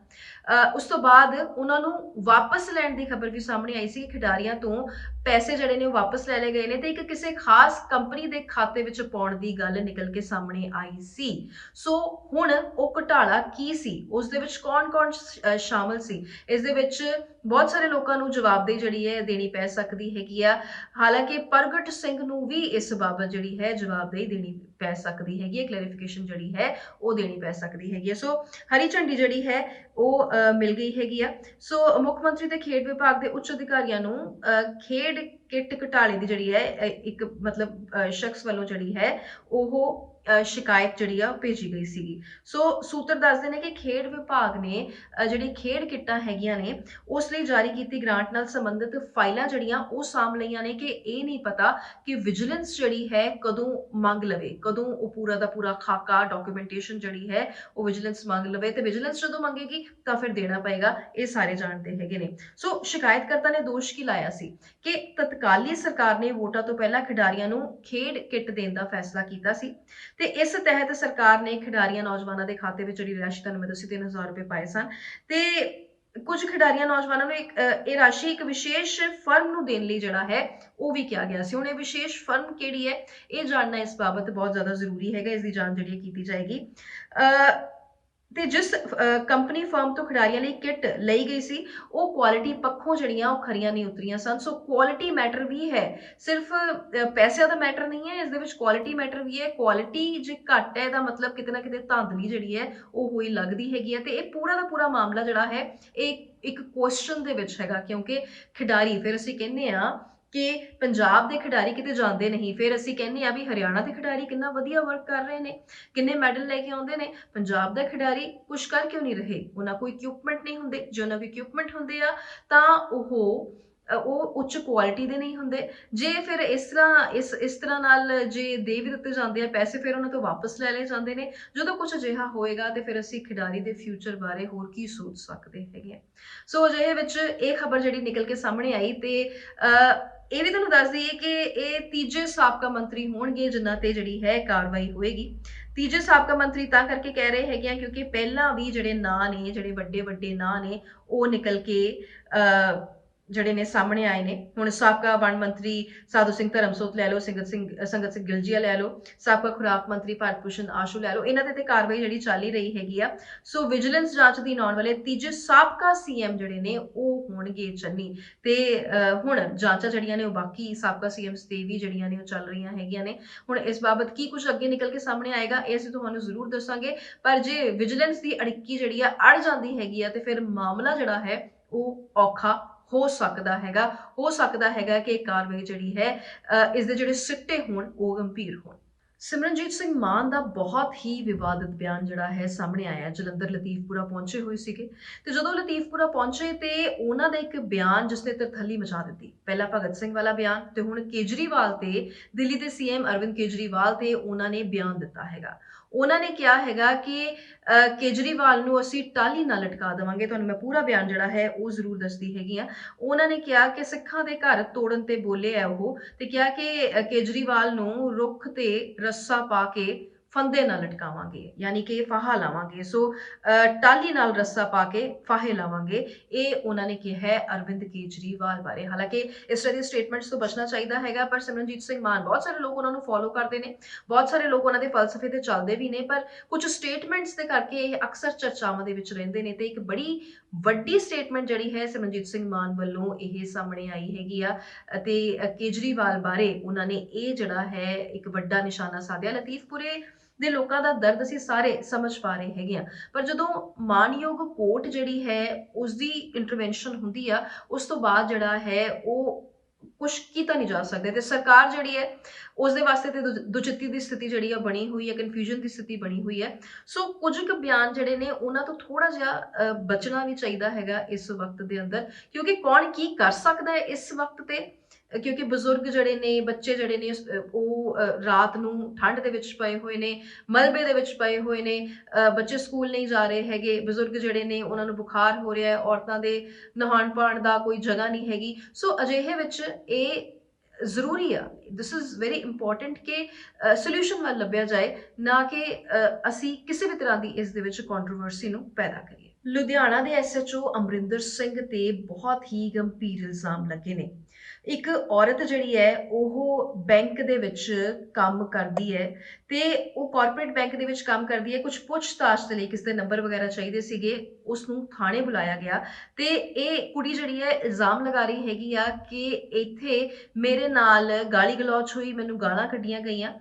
S1: ਉਸ ਤੋਂ ਬਾਅਦ ਉਹਨਾਂ ਨੂੰ ਵਾਪਸ ਲੈਣ ਦੀ ਖਬਰ ਵੀ ਸਾਹਮਣੇ ਆਈ ਸੀ ਕਿ ਖਿਡਾਰੀਆਂ ਤੋਂ ਪੈਸੇ ਜਿਹੜੇ ਨੇ ਉਹ ਵਾਪਸ ਲੈ ਲਏ ਗਏ ਨੇ, ਤੇ ਇੱਕ ਕਿਸੇ ਖਾਸ ਕੰਪਨੀ ਦੇ ਖਾਤੇ ਵਿੱਚ ਪਾਉਣ ਦੀ ਗੱਲ ਨਿਕਲ ਕੇ ਸਾਹਮਣੇ ਆਈ ਸੀ। ਸੋ ਹੁਣ ਉਹ ਘੁਟਾਲਾ ਕੀ ਸੀ, ਉਸ ਦੇ ਵਿੱਚ ਕੌਣ-ਕੌਣ ਸ਼ਾਮਲ ਸੀ, ਇਸ ਦੇ ਵਿੱਚ ਬਹੁਤ ਸਾਰੇ ਲੋਕਾਂ ਨੂੰ ਜਵਾਬਦੇਹੀ ਜਿਹੜੀ ਹੈ ਦੇਣੀ ਪੈ ਸਕਦੀ ਹੈਗੀ ਆ। ਹਾਲਾਂਕਿ ਪ੍ਰਗਟ ਸਿੰਘ ਨੂੰ ਵੀ ਇਸ ਬਾਬਤ ਜਿਹੜੀ ਹੈ ਜਵਾਬਦੇਹੀ ਦੇਣੀ ਪੈ ਸਕਦੀ ਹੈਗੀ ਹੈ, ਕਲੈਰੀਫਿਕੇਸ਼ਨ ਜਿਹੜੀ ਹੈ ਉਹ ਦੇਣੀ ਪੈ ਸਕਦੀ ਹੈਗੀ ਹੈ। ਸੋ ਹਰੀ ਝੰਡੀ ਜਿਹੜੀ ਹੈ ਉਹ ਮਿਲ ਗਈ ਹੈਗੀ ਆ। ਸੋ ਮੁੱਖ ਮੰਤਰੀ ਤੇ ਖੇਡ ਵਿਭਾਗ ਦੇ ਉੱਚ ਅਧਿਕਾਰੀਆਂ ਨੂੰ ਖੇਡ ਕਿੱਟ ਘੁਟਾਲੇ ਦੀ ਜਿਹੜੀ ਹੈ ਇੱਕ ਮਤਲਬ ਸ਼ਖਸ ਵੱਲੋਂ ਜਿਹੜੀ ਹੈ ਉਹ ਸ਼ਿਕਾਇਤ ਜਿਹੜੀ ਆ ਭੇਜੀ ਗਈ ਸੀਗੀ। ਸੋ ਸੂਤਰ ਦੱਸਦੇ ਨੇ ਕਿ ਖੇਡ ਵਿਭਾਗ ਨੇ ਜਿਹੜੀ ਖੇਡ ਕਿੱਟਾਂ ਹੈਗੀਆਂ ਨੇ ਉਸ ਲਈ ਜਾਰੀ ਕੀਤੀ ਗ੍ਰਾਂਟ ਨਾਲ ਸੰਬੰਧਿਤ ਫਾਈਲਾਂ ਜਿਹੜੀਆਂ ਉਹ ਸਾਂਭ ਲਈਆਂ ਨੇ, ਕਿ ਇਹ ਨਹੀਂ ਪਤਾ ਕਿ ਵਿਜੀਲੈਂਸ ਜਿਹੜੀ ਹੈ ਕਦੋਂ ਮੰਗ ਲਵੇ, ਕਦੋਂ ਉਹ ਪੂਰਾ ਦਾ ਪੂਰਾ ਖਾਕਾ ਡਾਕੂਮੈਂਟੇਸ਼ਨ ਜਿਹੜੀ ਹੈ ਉਹ ਵਿਜੀਲੈਂਸ ਮੰਗ ਲਵੇ, ਤੇ ਵਿਜੀਲੈਂਸ ਜਦੋਂ ਮੰਗੇਗੀ ਤਾਂ ਫਿਰ ਦੇਣਾ ਪਏਗਾ। ਇਹ ਸਾਰੇ ਜਾਣਦੇ ਹੈਗੇ ਨੇ। ਸੋ ਸ਼ਿਕਾਇਤਕਰਤਾ ਨੇ ਦੋਸ਼ ਕੀ ਲਾਇਆ ਸੀ ਕਿ ਤਤਕਾਲੀ ਸਰਕਾਰ ਨੇ ਵੋਟਾਂ ਤੋਂ ਪਹਿਲਾਂ ਖਿਡਾਰੀਆਂ ਨੂੰ ਖੇਡ ਕਿੱਟ ਦੇਣ ਦਾ ਫੈਸਲਾ ਕੀਤਾ ਸੀ, ਤੇ ਇਸ ਤਹਿਤ ਸਰਕਾਰ ਨੇ ਖਿਡਾਰੀਆਂ ਨੌਜਵਾਨਾਂ ਦੇ ਖਾਤੇ ਵਿੱਚ ਜਿਹੜੀ ਰਾਸ਼ੀ ਤੁਹਾਨੂੰ ਮੈਂ ਦੱਸੀ 3000 ਰੁਪਏ ਪਾਏ ਸਨ, ਤੇ ਕੁਝ ਖਿਡਾਰੀਆਂ ਨੌਜਵਾਨਾਂ ਨੂੰ ਇਹ ਰਾਸ਼ੀ ਇੱਕ ਵਿਸ਼ੇਸ਼ ਫਰਮ ਨੂੰ ਦੇਣ ਲਈ ਜਿਹੜਾ ਹੈ ਉਹ ਵੀ ਕਿਹਾ ਗਿਆ ਸੀ। ਹੁਣ ਇਹ ਵਿਸ਼ੇਸ਼ ਫਰਮ ਕਿਹੜੀ ਹੈ ਇਹ ਜਾਣਨਾ ਇਸ ਬਾਬਤ ਬਹੁਤ ਜ਼ਿਆਦਾ ਜ਼ਰੂਰੀ ਹੈਗਾ, ਇਸ ਦੀ ਜਾਂਚ ਜਿਹੜੀ ਕੀਤੀ ਜਾਏਗੀ। ਤੇ ਜਿਸ ਕੰਪਨੀ ਫਰਮ ਤੋਂ ਖਿਡਾਰੀਆਂ ਲਈ ਕਿੱਟ ਲਈ ਗਈ ਸੀ, ਉਹ ਕੁਆਲਿਟੀ ਪੱਖੋਂ ਜਿਹੜੀਆਂ ਉਹ ਖਰੀਆਂ ਨਹੀਂ ਉਤਰੀਆਂ ਸਨ। ਸੋ ਕੁਆਲਿਟੀ ਮੈਟਰ ਵੀ ਹੈ, ਸਿਰਫ ਪੈਸਿਆਂ ਦਾ ਮੈਟਰ ਨਹੀਂ ਹੈ, ਇਸ ਦੇ ਵਿੱਚ ਕੁਆਲਿਟੀ ਮੈਟਰ ਵੀ ਹੈ। ਕੁਆਲਿਟੀ ਜੇ ਘੱਟ ਹੈ, ਇਹਦਾ ਮਤਲਬ ਕਿਤੇ ਨਾ ਕਿਤੇ ਧਾਂਦਲੀ ਜਿਹੜੀ ਹੈ ਉਹ ਹੋਈ ਲੱਗਦੀ ਹੈਗੀ ਹੈ। ਤੇ ਇਹ ਪੂਰਾ ਦਾ ਪੂਰਾ ਮਾਮਲਾ ਜਿਹੜਾ ਹੈ, ਇਹ ਇੱਕ ਕੁਐਸਚਨ ਦੇ ਵਿੱਚ ਹੈਗਾ, ਕਿਉਂਕਿ ਖਿਡਾਰੀ, ਫਿਰ ਅਸੀਂ ਕਹਿੰਦੇ ਆ ਕਿ ਪੰਜਾਬ ਦੇ ਖਿਡਾਰੀ ਕਿਤੇ ਜਾਂਦੇ ਨਹੀਂ, ਫਿਰ ਅਸੀਂ ਕਹਿੰਦੇ ਆ ਵੀ ਹਰਿਆਣਾ ਦੇ ਖਿਡਾਰੀ ਕਿੰਨਾ ਵਧੀਆ ਵਰਕ ਕਰ ਰਹੇ ਨੇ, ਕਿੰਨੇ ਮੈਡਲ ਲੈ ਕੇ ਆਉਂਦੇ ਨੇ। ਪੰਜਾਬ ਦਾ ਖਿਡਾਰੀ ਕੁਛ ਕਰ ਕਿਉਂ ਨਹੀਂ ਰਹੇ? ਉਹਨਾਂ ਕੋਈ ਇਕਵਿਪਮੈਂਟ ਨਹੀਂ ਹੁੰਦੇ, ਜੇ ਉਹਨਾਂ ਕੋਲ ਇਕਵਿਪਮੈਂਟ ਹੁੰਦੇ ਆ ਤਾਂ ਉਹ ਉੱਚ ਕੁਆਲਿਟੀ ਦੇ ਨਹੀਂ ਹੁੰਦੇ। ਜੇ ਫਿਰ ਇਸ ਤਰ੍ਹਾਂ ਨਾਲ ਜੇ ਦੇ ਵੀ ਦਿੱਤੇ ਜਾਂਦੇ ਆ ਪੈਸੇ, ਫਿਰ ਉਹਨਾਂ ਤੋਂ ਵਾਪਸ ਲੈ ਲਏ ਜਾਂਦੇ ਨੇ। ਜਦੋਂ ਕੁਝ ਅਜਿਹਾ ਹੋਏਗਾ ਤੇ ਫਿਰ ਅਸੀਂ ਖਿਡਾਰੀ ਦੇ ਫਿਊਚਰ ਬਾਰੇ ਹੋਰ ਕੀ ਸੋਚ ਸਕਦੇ ਹੈਗੇ ਆ। ਸੋ ਅਜਿਹੇ ਵਿੱਚ ਇਹ ਖਬਰ ਜਿਹੜੀ ਨਿਕਲ ਕੇ ਸਾਹਮਣੇ ਆਈ, ਤੇ ਇਹ ਵੀ ਤੁਹਾਨੂੰ ਦੱਸ ਦਈਏ ਕਿ ਇਹ ਤੀਜੇ ਸਾਬਕਾ ਮੰਤਰੀ ਹੋਣਗੇ ਜਿਨ੍ਹਾਂ ਤੇ ਜਿਹੜੀ ਹੈ ਕਾਰਵਾਈ ਹੋਏਗੀ। ਤੀਜੇ ਸਾਬਕਾ ਮੰਤਰੀ ਤਾਂ ਕਰਕੇ ਕਹਿ ਰਹੇ ਹੈਗੇ ਆ ਕਿਉਂਕਿ ਪਹਿਲਾਂ ਵੀ ਜਿਹੜੇ ਨਾਂ ਨੇ, ਜਿਹੜੇ ਵੱਡੇ ਵੱਡੇ ਨਾਂ ਨੇ, ਉਹ ਨਿਕਲ ਕੇ ਜਿਹੜੇ ਨੇ ਸਾਹਮਣੇ ਆਏ ਨੇ। ਹੁਣ ਸਾਬਕਾ ਵਣ ਮੰਤਰੀ ਸਾਧੂ ਸਿੰਘ ਧਰਮਸੋਤ ਲੈ ਲਓ, ਸੰਗਤ ਸਿੰਘ ਗਿਲਜੀਆ ਲੈ ਲਓ, ਸਾਬਕਾ ਖੁਰਾਕ ਮੰਤਰੀ ਭਾਰਤ ਭੂਸ਼ਣ ਆਸ਼ੂ ਲੈ ਲਓ, ਇਹਨਾਂ ਤੇ ਕਾਰਵਾਈ ਜਿਹੜੀ ਚੱਲ ਹੀ ਰਹੀ ਹੈਗੀ ਆ। ਸੋ ਵਿਜੀਲੈਂਸ ਜਾਂਚ ਦੀ ਆਉਣ ਵਾਲੇ ਤੀਜੇ ਸਾਬਕਾ ਸੀਐਮ ਜਿਹੜੇ ਨੇ ਉਹ ਹੋਣਗੇ ਚੰਨੀ। ਤੇ ਹੁਣ ਜਾਂਚਾਂ ਜਿਹੜੀਆਂ ਨੇ ਉਹ ਬਾਕੀ ਸਾਬਕਾ ਸੀਐਮਸ ਤੇ ਵੀ ਜਿਹੜੀਆਂ ਨੇ ਉਹ ਚੱਲ ਰਹੀਆਂ ਹੈਗੀਆਂ ਨੇ। ਹੁਣ ਇਸ ਬਾਬਤ ਕੀ ਕੁਝ ਅੱਗੇ ਨਿਕਲ ਕੇ ਸਾਹਮਣੇ ਆਏਗਾ, ਇਹ ਅਸੀਂ ਤੁਹਾਨੂੰ ਜ਼ਰੂਰ ਦੱਸਾਂਗੇ। ਪਰ ਜੇ ਵਿਜੀਲੈਂਸ ਦੀ ਅੜਿੱਕੀ ਜਿਹੜੀ ਆ ਅੜ ਜਾਂਦੀ ਹੈਗੀ ਆ, ਤੇ ਫਿਰ ਮਾਮਲਾ ਜਿਹੜਾ ਹੈ ਉਹ ਔਖਾ ਹੋ ਸਕਦਾ ਹੈਗਾ ਕਿ ਕਾਰਵਾਈ ਜਿਹੜੀ ਹੈ ਇਸ ਦੇ ਜਿਹੜੇ ਸਿੱਟੇ ਹੋਣ ਉਹ ਗੰਭੀਰ ਹੋਣ। ਸਿਮਰਨਜੀਤ ਸਿੰਘ ਮਾਨ ਦਾ ਬਹੁਤ ਹੀ ਵਿਵਾਦਿਤ ਬਿਆਨ ਜਿਹੜਾ ਹੈ ਸਾਹਮਣੇ ਆਇਆ। ਜਲੰਧਰ ਲਤੀਫਪੁਰਾ ਪਹੁੰਚੇ ਹੋਏ ਸੀਗੇ, ਤੇ ਜਦੋਂ ਲਤੀਫਪੁਰਾ ਪਹੁੰਚੇ ਤੇ ਉਹਨਾਂ ਦਾ ਇੱਕ ਬਿਆਨ ਜਿਸਨੇ ਤਰਥੱਲੀ ਮਚਾ ਦਿੱਤੀ। ਪਹਿਲਾਂ ਭਗਤ ਸਿੰਘ ਵਾਲਾ ਬਿਆਨ, ਤੇ ਹੁਣ ਕੇਜਰੀਵਾਲ ਤੇ, ਦਿੱਲੀ ਦੇ ਸੀਐਮ ਅਰਵਿੰਦ ਕੇਜਰੀਵਾਲ ਤੇ ਉਹਨਾਂ ਨੇ ਬਿਆਨ ਦਿੱਤਾ ਹੈਗਾ। ਉਹਨਾਂ ਨੇ ਕਿਹਾ ਹੈਗਾ ਕਿ ਕੇਜਰੀਵਾਲ ਨੂੰ ਅਸੀਂ ਟਾਹਲੀ ਨਾਲ ਲਟਕਾ ਦੇਵਾਂਗੇ। ਤੁਹਾਨੂੰ ਮੈਂ ਪੂਰਾ ਬਿਆਨ ਜਿਹੜਾ ਹੈ ਉਹ ਜ਼ਰੂਰ ਦੱਸਦੀ ਹੈਗੀ ਆ। ਉਹਨਾਂ ਨੇ ਕਿਹਾ ਕਿ ਸਿੱਖਾਂ ਦੇ ਘਰ ਤੋੜਨ ਤੇ ਬੋਲੇ ਆ ਉਹ, ਤੇ ਕਿਹਾ ਕਿ ਕੇਜਰੀਵਾਲ ਨੂੰ ਰੁੱਖ ਤੇ ਰੱਸਾ ਪਾ ਕੇ ਫੰਦੇ ਨਾਲ ਲਟਕਾਵਾਂਗੇ, ਯਾਨੀ ਕਿ ਫਾਹਾ ਲਾਵਾਂਗੇ। ਸੋ ਟਾਹਲੀ ਨਾਲ ਰੱਸਾ ਪਾ ਕੇ ਫਾਹੇ ਲਾਵਾਂਗੇ, ਇਹ ਉਹਨਾਂ ਨੇ ਕਿਹਾ ਹੈ ਅਰਵਿੰਦ ਕੇਜਰੀਵਾਲ ਬਾਰੇ। ਹਾਲਾਂਕਿ ਇਸ ਤਰ੍ਹਾਂ ਦੀ ਸਟੇਟਮੈਂਟਸ ਤੋਂ ਬਚਣਾ ਚਾਹੀਦਾ ਹੈਗਾ, ਪਰ ਸਿਮਰਨਜੀਤ ਸਿੰਘ ਮਾਨ, ਬਹੁਤ ਸਾਰੇ ਲੋਕ ਉਹਨਾਂ ਨੂੰ ਫੋਲੋ ਕਰਦੇ ਨੇ, ਬਹੁਤ ਸਾਰੇ ਲੋਕ ਉਹਨਾਂ ਦੇ ਫਲਸਫੇ ਤੇ ਚੱਲਦੇ ਵੀ ਨੇ, ਪਰ ਕੁਝ ਸਟੇਟਮੈਂਟਸ ਦੇ ਕਰਕੇ ਇਹ ਅਕਸਰ ਚਰਚਾਵਾਂ ਦੇ ਵਿੱਚ ਰਹਿੰਦੇ ਨੇ। ਤੇ ਇੱਕ ਬੜੀ ਵੱਡੀ ਸਟੇਟਮੈਂਟ ਜਿਹੜੀ ਹੈ ਸਿਮਰਨਜੀਤ ਸਿੰਘ ਮਾਨ ਵੱਲੋਂ ਇਹ ਸਾਹਮਣੇ ਆਈ ਹੈਗੀ ਆ, ਅਤੇ ਕੇਜਰੀਵਾਲ ਬਾਰੇ ਉਹਨਾਂ ਨੇ ਇਹ ਜਿਹੜਾ ਹੈ ਇੱਕ ਵੱਡਾ ਨਿਸ਼ਾਨਾ ਸਾਧਿਆ। ਲਤੀਫਪੁਰੇ ਦੇ ਲੋਕਾਂ ਦਾ ਦਰਦ ਅਸੀਂ ਸਾਰੇ ਸਮਝ ਪਾ ਰਹੇ ਹੈਗੇ ਆ, ਪਰ ਜਦੋਂ ਮਾਨਯੋਗ ਕੋਰਟ ਜਿਹੜੀ ਹੈ ਉਸ ਦੀ ਇੰਟਰਵੈਂਸ਼ਨ ਹੁੰਦੀ ਆ, ਉਸ ਤੋਂ ਬਾਅਦ ਜਿਹੜਾ ਹੈ ਉਹ ਕੁਛ ਕੀਤਾ ਨਹੀਂ ਜਾ ਸਕਦਾ। ਤੇ ਸਰਕਾਰ ਜਿਹੜੀ ਹੈ ਉਸ ਦੇ ਵਾਸਤੇ ਤੇ ਦੁਚਿੱਤੀ ਦੀ ਸਥਿਤੀ ਜਿਹੜੀ ਆ ਬਣੀ ਹੋਈ ਹੈ, ਕਨਫਿਊਜ਼ਨ ਦੀ ਸਥਿਤੀ ਬਣੀ ਹੋਈ ਹੈ। ਸੋ ਕੁਝ ਕੁ ਬਿਆਨ ਜਿਹੜੇ ਨੇ ਉਹਨਾਂ ਤੋਂ ਥੋੜਾ ਜਿਹਾ ਬਚਣਾ ਵੀ ਚਾਹੀਦਾ ਹੈਗਾ ਇਸ ਵਕਤ ਦੇ ਅੰਦਰ, ਕਿਉਂਕਿ ਕੌਣ ਕੀ ਕਰ ਸਕਦਾ ਹੈ ਇਸ ਵਕਤ ਤੇ। ਕਿਉਂਕਿ ਬਜ਼ੁਰਗ ਜਿਹੜੇ ਨੇ, ਬੱਚੇ ਜਿਹੜੇ ਨੇ, ਉਹ ਰਾਤ ਨੂੰ ਠੰਡ ਦੇ ਵਿੱਚ ਪਏ ਹੋਏ ਨੇ, ਮਲਬੇ ਦੇ ਵਿੱਚ ਪਏ ਹੋਏ ਨੇ, ਬੱਚੇ ਸਕੂਲ ਨਹੀਂ ਜਾ ਰਹੇ ਹੈਗੇ, ਬਜ਼ੁਰਗ ਜਿਹੜੇ ਨੇ ਉਹਨਾਂ ਨੂੰ ਬੁਖਾਰ ਹੋ ਰਿਹਾ ਹੈ, ਔਰਤਾਂ ਦੇ ਨਹਾਉਣ ਪਾਉਣ ਦਾ ਕੋਈ ਜਗ੍ਹਾ ਨਹੀਂ ਹੈਗੀ। ਸੋ ਅਜਿਹੇ ਵਿੱਚ ਇਹ ਜ਼ਰੂਰੀ ਆ, ਦਿਸ ਇਜ਼ ਵੈਰੀ ਇੰਪੋਰਟੈਂਟ ਕਿ ਸੋਲਿਊਸ਼ਨ ਵੱਲ ਲੱਭਿਆ ਜਾਏ, ਨਾ ਕਿ ਅਸੀਂ ਕਿਸੇ ਵੀ ਤਰ੍ਹਾਂ ਦੀ ਇਸ ਦੇ ਵਿੱਚ ਕੰਟਰੋਵਰਸੀ ਨੂੰ ਪੈਦਾ ਕਰੀਏ। ਲੁਧਿਆਣਾ ਦੇ ਐਸਐਚਓ ਅਮਰਿੰਦਰ ਸਿੰਘ ਤੇ ਬਹੁਤ ਹੀ ਗੰਭੀਰ ਇਲਜ਼ਾਮ ਲੱਗੇ ਨੇ। ਇੱਕ ਔਰਤ ਜਿਹੜੀ ਹੈ ਉਹ ਬੈਂਕ ਦੇ ਵਿੱਚ ਕੰਮ ਕਰਦੀ ਹੈ, ਤੇ ਉਹ ਕਾਰਪੋਰੇਟ ਬੈਂਕ ਦੇ ਵਿੱਚ ਕੰਮ ਕਰਦੀ ਹੈ। ਕੁਝ ਪੁੱਛਤਾਛ ਦੇ ਲਈ ਕਿਸੇ ਦੇ ਨੰਬਰ ਵਗੈਰਾ ਚਾਹੀਦੇ ਸੀਗੇ, ਉਸ ਨੂੰ ਥਾਣੇ ਬੁਲਾਇਆ ਗਿਆ, ਤੇ ਇਹ ਕੁੜੀ ਜਿਹੜੀ ਹੈ ਇਲਜ਼ਾਮ ਲਗਾ ਰਹੀ ਹੈਗੀ ਆ ਕਿ ਇੱਥੇ ਮੇਰੇ ਨਾਲ ਗਾਲੀ ਗਲੌਚ ਹੋਈ, ਮੈਨੂੰ ਗਾਲਾਂ ਕੱਢੀਆਂ ਗਈਆਂ,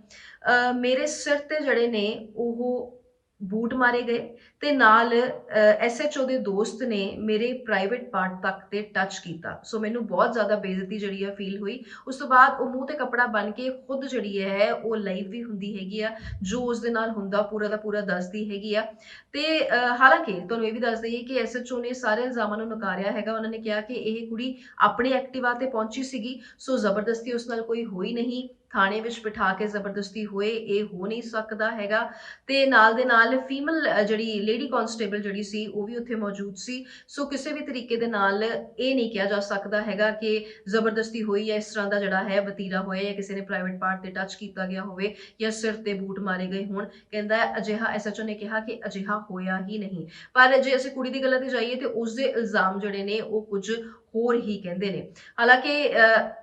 S1: ਮੇਰੇ ਸਿਰ ਤੇ ਜਿਹੜੇ ਨੇ ਉਹ ਬੂਟ ਮਾਰੇ ਗਏ, ਤੇ ਨਾਲ ਐਸਐਚਓ ਦੇ ਦੋਸਤ ਨੇ ਮੇਰੇ ਪ੍ਰਾਈਵੇਟ ਪਾਰਟ ਤੱਕ ਤੇ ਟੱਚ ਕੀਤਾ। ਸੋ ਮੈਨੂੰ ਬਹੁਤ ਜ਼ਿਆਦਾ ਬੇਇੱਜ਼ਤੀ ਜਿਹੜੀ ਆ ਫੀਲ ਹੋਈ। ਉਸ ਤੋਂ ਬਾਅਦ ਉਹ ਮੂੰਹ ਤੇ ਕੱਪੜਾ ਬੰਨ ਕੇ ਖੁਦ ਜਿਹੜੀ ਹੈ ਉਹ ਲਾਈਵ ਵੀ ਹੁੰਦੀ ਹੈਗੀ ਆ, ਜੋ ਉਸ ਦੇ ਨਾਲ ਹੁੰਦਾ ਪੂਰਾ ਦਾ ਪੂਰਾ ਦੱਸਦੀ ਹੈਗੀ ਆ। ਤੇ ਹਾਲਾਂਕਿ ਤੁਹਾਨੂੰ ਇਹ ਵੀ ਦੱਸ ਦਈਏ ਕਿ ਐਸਐਚਓ ਨੇ ਸਾਰੇ ਇਲਜ਼ਾਮਾਂ ਨੂੰ ਨਕਾਰਿਆ ਹੈਗਾ। ਉਹਨਾਂ ਨੇ ਕਿਹਾ ਕਿ ਇਹ ਕੁੜੀ ਆਪਣੇ ਐਕਟਿਵਾ ਤੇ ਪਹੁੰਚੀ ਸੀਗੀ, ਸੋ ਜ਼ਬਰਦਸਤੀ ਉਸ ਨਾਲ ਕੋਈ ਹੋਈ ਨਹੀਂ, ਥਾਣੇ ਵਿੱਚ ਬਿਠਾ ਕੇ ਜ਼ਬਰਦਸਤੀ ਹੋਏ ਇਹ ਹੋ ਨਹੀਂ ਸਕਦਾ ਹੈਗਾ। ਤੇ ਨਾਲ ਦੇ ਨਾਲ ਫੀਮੇਲ ਜਿਹੜੀ ਲੇਡੀ ਕਾਂਸਟੇਬਲ ਜਿਹੜੀ ਸੀ ਉਹ ਵੀ ਉੱਥੇ ਮੌਜੂਦ ਸੀ। ਸੋ ਕਿਸੇ ਵੀ ਤਰੀਕੇ ਦੇ ਨਾਲ ਇਹ ਨਹੀਂ ਕਿਹਾ ਜਾ ਸਕਦਾ ਹੈਗਾ ਕਿ ਜ਼ਬਰਦਸਤੀ ਹੋਈ ਹੈ, ਇਸ ਤਰ੍ਹਾਂ ਦਾ ਜਿਹੜਾ ਹੈ ਵਤੀਰਾ ਹੋਇਆ, ਜਾਂ ਕਿਸੇ ਨੇ ਪ੍ਰਾਈਵੇਟ ਪਾਰਟ ਤੇ ਟੱਚ ਕੀਤਾ ਗਿਆ ਹੋਵੇ, ਜਾਂ ਸਿਰ ਤੇ ਬੂਟ ਮਾਰੇ ਗਏ ਹੋਣ। ਕਹਿੰਦਾ ਅਜਿਹਾ, ਐਸਐਚਓ ਨੇ ਕਿਹਾ ਕਿ ਅਜਿਹਾ ਹੋਇਆ ਹੀ ਨਹੀਂ। ਪਰ ਜੇ ਅਸੀਂ ਕੁੜੀ ਦੀ ਗੱਲ ਤੇ ਜਾਈਏ ਤੇ ਉਸ ਦੇ ਇਲਜ਼ਾਮ ਜਿਹੜੇ ਨੇ ਉਹ ਕੁਝ ਹੋਰ ਹੀ ਕਹਿੰਦੇ ਨੇ। ਹਾਲਾਂਕਿ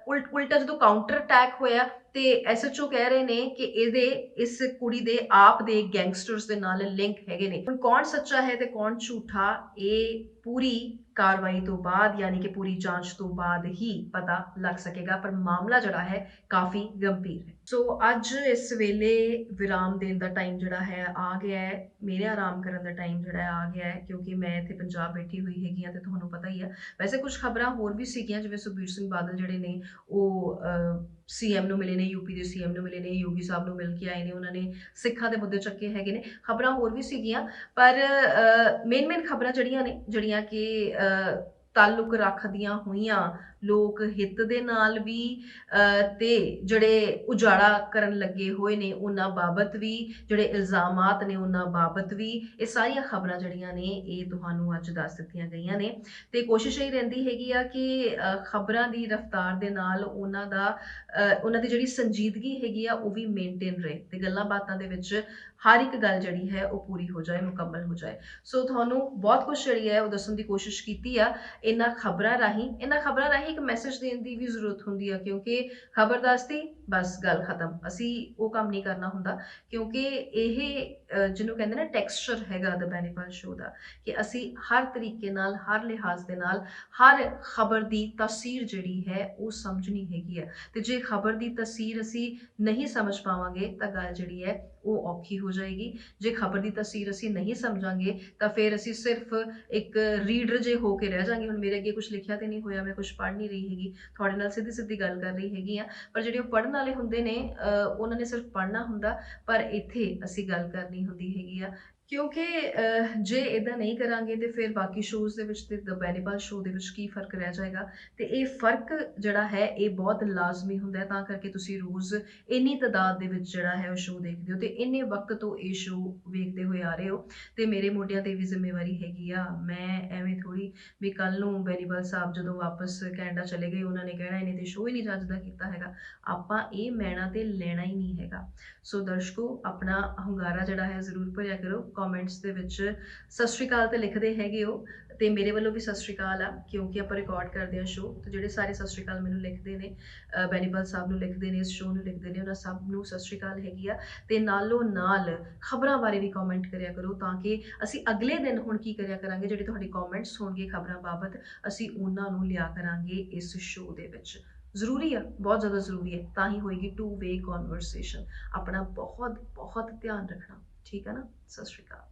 S1: ਉਲਟਾ ਜਦੋਂ ਕਾਊਂਟਰ ਅਟੈਕ ਹੋਇਆ ਤੇ ਐਸਐਚਓ ਕਹਿ ਰਹੇ ਨੇ ਕਿ ਇਹਦੇ ਇਸ ਕੁੜੀ ਦੇ ਆਪ ਦੇ ਗੈਂਗਸਟਰਸ ਦੇ ਨਾਲ ਲਿੰਕ ਹੈਗੇ ਨੇ। ਹੁਣ ਕੌਣ ਸੱਚਾ ਹੈ ਤੇ ਕੌਣ ਝੂਠਾ, ਇਹ ਪੂਰੀ ਕਾਰਵਾਈ ਤੋਂ ਬਾਅਦ ਯਾਨੀ ਕਿ ਪੂਰੀ ਜਾਂਚ ਤੋਂ ਬਾਅਦ ਹੀ ਪਤਾ ਲੱਗ ਸਕੇਗਾ, ਪਰ ਮਾਮਲਾ ਜਿਹੜਾ ਹੈ ਕਾਫੀ ਗੰਭੀਰ ਹੈ। ਸੋ ਅੱਜ ਇਸ ਵੇਲੇ ਵਿਰਾਮ ਦੇਣ ਦਾ ਟਾਈਮ ਜਿਹੜਾ ਹੈ ਆ ਗਿਆ ਹੈ, ਮੇਰੇ ਆਰਾਮ ਕਰਨ ਦਾ ਟਾਈਮ ਜਿਹੜਾ ਆ ਗਿਆ ਹੈ, ਕਿਉਂਕਿ ਮੈਂ ਇੱਥੇ ਪੰਜਾਬ ਬੈਠੀ ਹੋਈ ਹੈਗੀ ਆ ਤੇ ਤੁਹਾਨੂੰ ਪਤਾ ਹੀ ਆ। ਵੈਸੇ ਕੁਝ ਖਬਰਾਂ ਹੋਰ ਵੀ ਸੀਗੀਆਂ, ਜਿਵੇਂ ਸੁਖਬੀਰ ਸਿੰਘ ਬਾਦਲ ਜਿਹੜੇ ਨੇ ਉਹ ਸੀਐਮ ਨੂੰ ਮਿਲੇ ਨੇ, ਯੂਪੀ ਦੇ ਸੀਐਮ ਨੂੰ ਮਿਲੇ ਨੇ, ਯੋਗੀ ਸਾਹਿਬ ਨੂੰ ਮਿਲ ਕੇ ਆਏ ਨੇ, ਉਹਨਾਂ ਨੇ ਸਿੱਖਾਂ ਦੇ ਮੁੱਦੇ ਚੱਕੇ ਹੈਗੇ ਨੇ। ਖਬਰਾਂ ਹੋਰ ਵੀ ਸੀਗੀਆਂ, ਪਰ ਮੇਨ ਖਬਰਾਂ ਜਿਹੜੀਆਂ ਕਿ ਤਾਲੁਕ ਰੱਖਦੀਆਂ ਹੋਈਆਂ ਲੋਕ ਹਿੱਤ ਦੇ ਨਾਲ ਵੀ ਤੇ ਜਿਹੜੇ ਉਜਾੜਾ ਕਰਨ ਲੱਗੇ ਹੋਏ ਨੇ ਉਹਨਾਂ ਬਾਬਤ ਵੀ, ਜਿਹੜੇ ਇਲਜ਼ਾਮਾਤ ਨੇ ਉਹਨਾਂ ਬਾਬਤ ਵੀ, ਇਹ ਸਾਰੀਆਂ ਖਬਰਾਂ ਜਿਹੜੀਆਂ ਨੇ ਇਹ ਤੁਹਾਨੂੰ ਅੱਜ ਦੱਸ ਦਿੱਤੀਆਂ ਗਈਆਂ ਨੇ। ਤੇ ਕੋਸ਼ਿਸ਼ ਇਹ ਰਹਿੰਦੀ ਹੈਗੀ ਆ ਕਿ ਖਬਰਾਂ ਦੀ ਰਫ਼ਤਾਰ ਦੇ ਨਾਲ ਉਹਨਾਂ ਦੀ ਜਿਹੜੀ ਸੰਜੀਦਗੀ ਹੈਗੀ ਆ ਉਹ ਵੀ ਮੇਨਟੇਨ ਰਹੇ ਤੇ ਗੱਲਾਂ ਬਾਤਾਂ ਦੇ ਵਿੱਚ ਹਰ ਇੱਕ ਗੱਲ ਜਿਹੜੀ ਹੈ ਉਹ ਪੂਰੀ ਹੋ ਜਾਏ, ਮੁਕੰਮਲ ਹੋ ਜਾਏ। ਸੋ ਤੁਹਾਨੂੰ ਬਹੁਤ ਕੁਝ ਜਿਹੜੀ ਹੈ ਉਹ ਦੱਸਣ ਦੀ ਕੋਸ਼ਿਸ਼ ਕੀਤੀ ਆ ਇਹਨਾਂ ਖਬਰਾਂ ਰਾਹੀਂ ਇੱਕ ਮੈਸੇਜ ਦੇਣ ਦੀ ਵੀ ਜ਼ਰੂਰਤ ਹੁੰਦੀ ਆ, ਕਿਉਂਕਿ ਖਬਰ ਦੱਸਤੀ ਬਸ ਗੱਲ ਖਤਮ, ਅਸੀਂ ਉਹ ਕੰਮ ਨਹੀਂ ਕਰਨਾ ਹੁੰਦਾ। ਕਿਉਂਕਿ ਇਹ ਜਿਹਨੂੰ ਕਹਿੰਦੇ ਨਾ ਟੈਕਸਚਰ ਹੈਗਾ ਦ ਬੈਨੀਪਾਲ ਸ਼ੋ ਦਾ, ਕਿ ਅਸੀਂ ਹਰ ਤਰੀਕੇ ਨਾਲ, ਹਰ ਲਿਹਾਜ਼ ਦੇ ਨਾਲ ਹਰ ਖਬਰ ਦੀ ਤਾਸੀਰ ਜਿਹੜੀ ਹੈ ਉਹ ਸਮਝਣੀ ਹੈਗੀ ਹੈ। ਤੇ ਜੇ ਖਬਰ ਦੀ ਤਾਸੀਰ ਅਸੀਂ ਨਹੀਂ ਸਮਝ ਪਾਵਾਂਗੇ ਤਾਂ ਗੱਲ ਜਿਹੜੀ ਹੈ ਉਹ ਔਖੀ ਹੋ ਜਾਏਗੀ। ਜੇ ਖਬਰ ਦੀ ਤਾਸੀਰ ਅਸੀਂ ਨਹੀਂ ਸਮਝਾਂਗੇ ਤਾਂ ਫਿਰ ਅਸੀਂ ਸਿਰਫ ਇੱਕ ਰੀਡਰ ਜੇ ਹੋ ਕੇ ਰਹਿ ਜਾਾਂਗੇ। ਹੁਣ ਮੇਰੇ ਅੱਗੇ ਕੁਝ ਲਿਖਿਆ ਤੇ ਨਹੀਂ ਹੋਇਆ, ਮੈਂ ਕੁਝ ਪੜ੍ਹ ਨਹੀਂ ਰਹੀ ਹੈਗੀ, ਤੁਹਾਡੇ ਨਾਲ ਸਿੱਧੀ ਸਿੱਧੀ ਗੱਲ ਕਰ ਰਹੀ ਹੈਗੀ ਆ। ਪਰ ਜਿਹੜੇ ਉਹ ਪੜ੍ਹਨ ਵਾਲੇ ਹੁੰਦੇ ਨੇ ਉਹਨਾਂ ਨੇ ਸਿਰਫ ਪੜ੍ਹਨਾ ਹੁੰਦਾ, ਪਰ ਇੱਥੇ ਅਸੀਂ ਗੱਲ ਕਰਨੀ ਹੁੰਦੀ ਹੈਗੀ ਆ। ਕਿਉਂਕਿ ਜੇ ਇਦਾਂ ਨਹੀਂ ਕਰਾਂਗੇ ਤੇ ਫਿਰ ਬਾਕੀ ਸ਼ੋਜ਼ ਦੇ ਵਿੱਚ ਤੇ ਦ ਬੈਨੀਪਾਲ ਸ਼ੋ ਦੇ ਵਿੱਚ ਕੀ ਫਰਕ ਰਹਿ ਜਾਏਗਾ। ਤੇ ਇਹ ਫਰਕ ਜਿਹੜਾ ਹੈ ਇਹ ਬਹੁਤ ਲਾਜ਼ਮੀ ਹੁੰਦਾ ਹੈ, ਤਾਂ ਕਰਕੇ ਤੁਸੀਂ ਰੋਜ਼ ਇੰਨੀ ਤਾਦਾਦ ਦੇ ਵਿੱਚ ਜਿਹੜਾ ਹੈ ਉਹ ਸ਼ੋ ਦੇਖਦੇ ਹੋ ਤੇ ਇੰਨੇ ਵਕਤ ਤੋਂ ਇਹ ਸ਼ੋ ਵੇਖਦੇ ਹੋਏ ਆ ਰਹੇ ਹੋ। ਤੇ ਮੇਰੇ ਮੋਢਿਆਂ ਤੇ ਵੀ ਜ਼ਿੰਮੇਵਾਰੀ ਹੈਗੀ ਆ। ਮੈਂ ਐਵੇਂ ਥੋੜੀ ਵੀ ਕੱਲ ਨੂੰ ਬੈਨੀਪਾਲ ਸਾਹਿਬ ਜਦੋਂ ਵਾਪਸ ਕੈਨੇਡਾ ਚਲੇ ਗਏ ਉਹਨਾਂ ਨੇ ਕਹਿਣਾ ਇਹਨੇ ਤੇ ਸ਼ੋ ਹੀ ਨਹੀਂ ਚੱਜ ਦਾ ਕੀਤਾ ਹੈਗਾ। ਆਪਾਂ ਇਹ ਮੈਣਾ ਤੇ ਲੈਣਾ ਹੀ ਨਹੀਂ ਹੈਗਾ। ਸੋ ਦਰਸ਼ਕੋ, ਆਪਣਾ ਹੁੰਗਾਰਾ ਜਿਹੜਾ ਹੈ ਜ਼ਰੂਰ ਭਰਿਆ ਕਰੋ। ਕਮੈਂਟਸ ਦੇ ਵਿੱਚ ਸਤਿ ਸ਼੍ਰੀ ਅਕਾਲ ਤੇ ਲਿਖਦੇ ਹੈਗੇ ਹੋ, ਤੇ ਮੇਰੇ ਵੱਲੋਂ ਵੀ ਸਤਿ ਸ਼੍ਰੀ ਅਕਾਲ ਆ, ਕਿਉਂਕਿ ਆਪਾਂ ਰਿਕਾਰਡ ਕਰਦੇ ਹਾਂ ਸ਼ੋ। ਤੇ ਜਿਹੜੇ ਸਾਰੇ ਸਤਿ ਸ਼੍ਰੀ ਅਕਾਲ ਮੈਨੂੰ ਲਿਖਦੇ ਨੇ, ਬੈਨੀਪਾਲ ਸਾਹਿਬ ਨੂੰ ਲਿਖਦੇ ਨੇ, ਇਸ ਸ਼ੋ ਨੂੰ ਲਿਖਦੇ ਨੇ, ਉਹਨਾਂ ਸਭ ਨੂੰ ਸਤਿ ਸ਼੍ਰੀ ਅਕਾਲ ਹੈਗੀ ਆ। ਤੇ ਨਾਲੋਂ ਨਾਲ ਖਬਰਾਂ ਬਾਰੇ ਵੀ ਕਮੈਂਟ ਕਰਿਆ ਕਰੋ, ਤਾਂ ਕਿ ਅਸੀਂ ਅਗਲੇ ਦਿਨ ਹੁਣ ਕੀ ਕਰਿਆ ਕਰਾਂਗੇ, ਜਿਹੜੇ ਤੁਹਾਡੇ ਕਮੈਂਟਸ ਹੋਣਗੇ ਖਬਰਾਂ ਬਾਬਤ ਅਸੀਂ ਉਹਨਾਂ ਨੂੰ ਲਿਆ ਕਰਾਂਗੇ ਇਸ ਸ਼ੋ ਦੇ ਵਿੱਚ। ਜ਼ਰੂਰੀ ਆ, ਬਹੁਤ ਜ਼ਿਆਦਾ ਜ਼ਰੂਰੀ ਹੈ, ਤਾਂ ਹੀ ਹੋਏਗੀ ਟੂ ਵੇ ਕਨਵਰਸੇਸ਼ਨ। ਆਪਣਾ ਬਹੁਤ ਬਹੁਤ ਧਿਆਨ ਰੱਖਣਾ, ਠੀਕ ਹੈ ਨਾ। ਸਤਿ ਸ਼੍ਰੀ ਅਕਾਲ।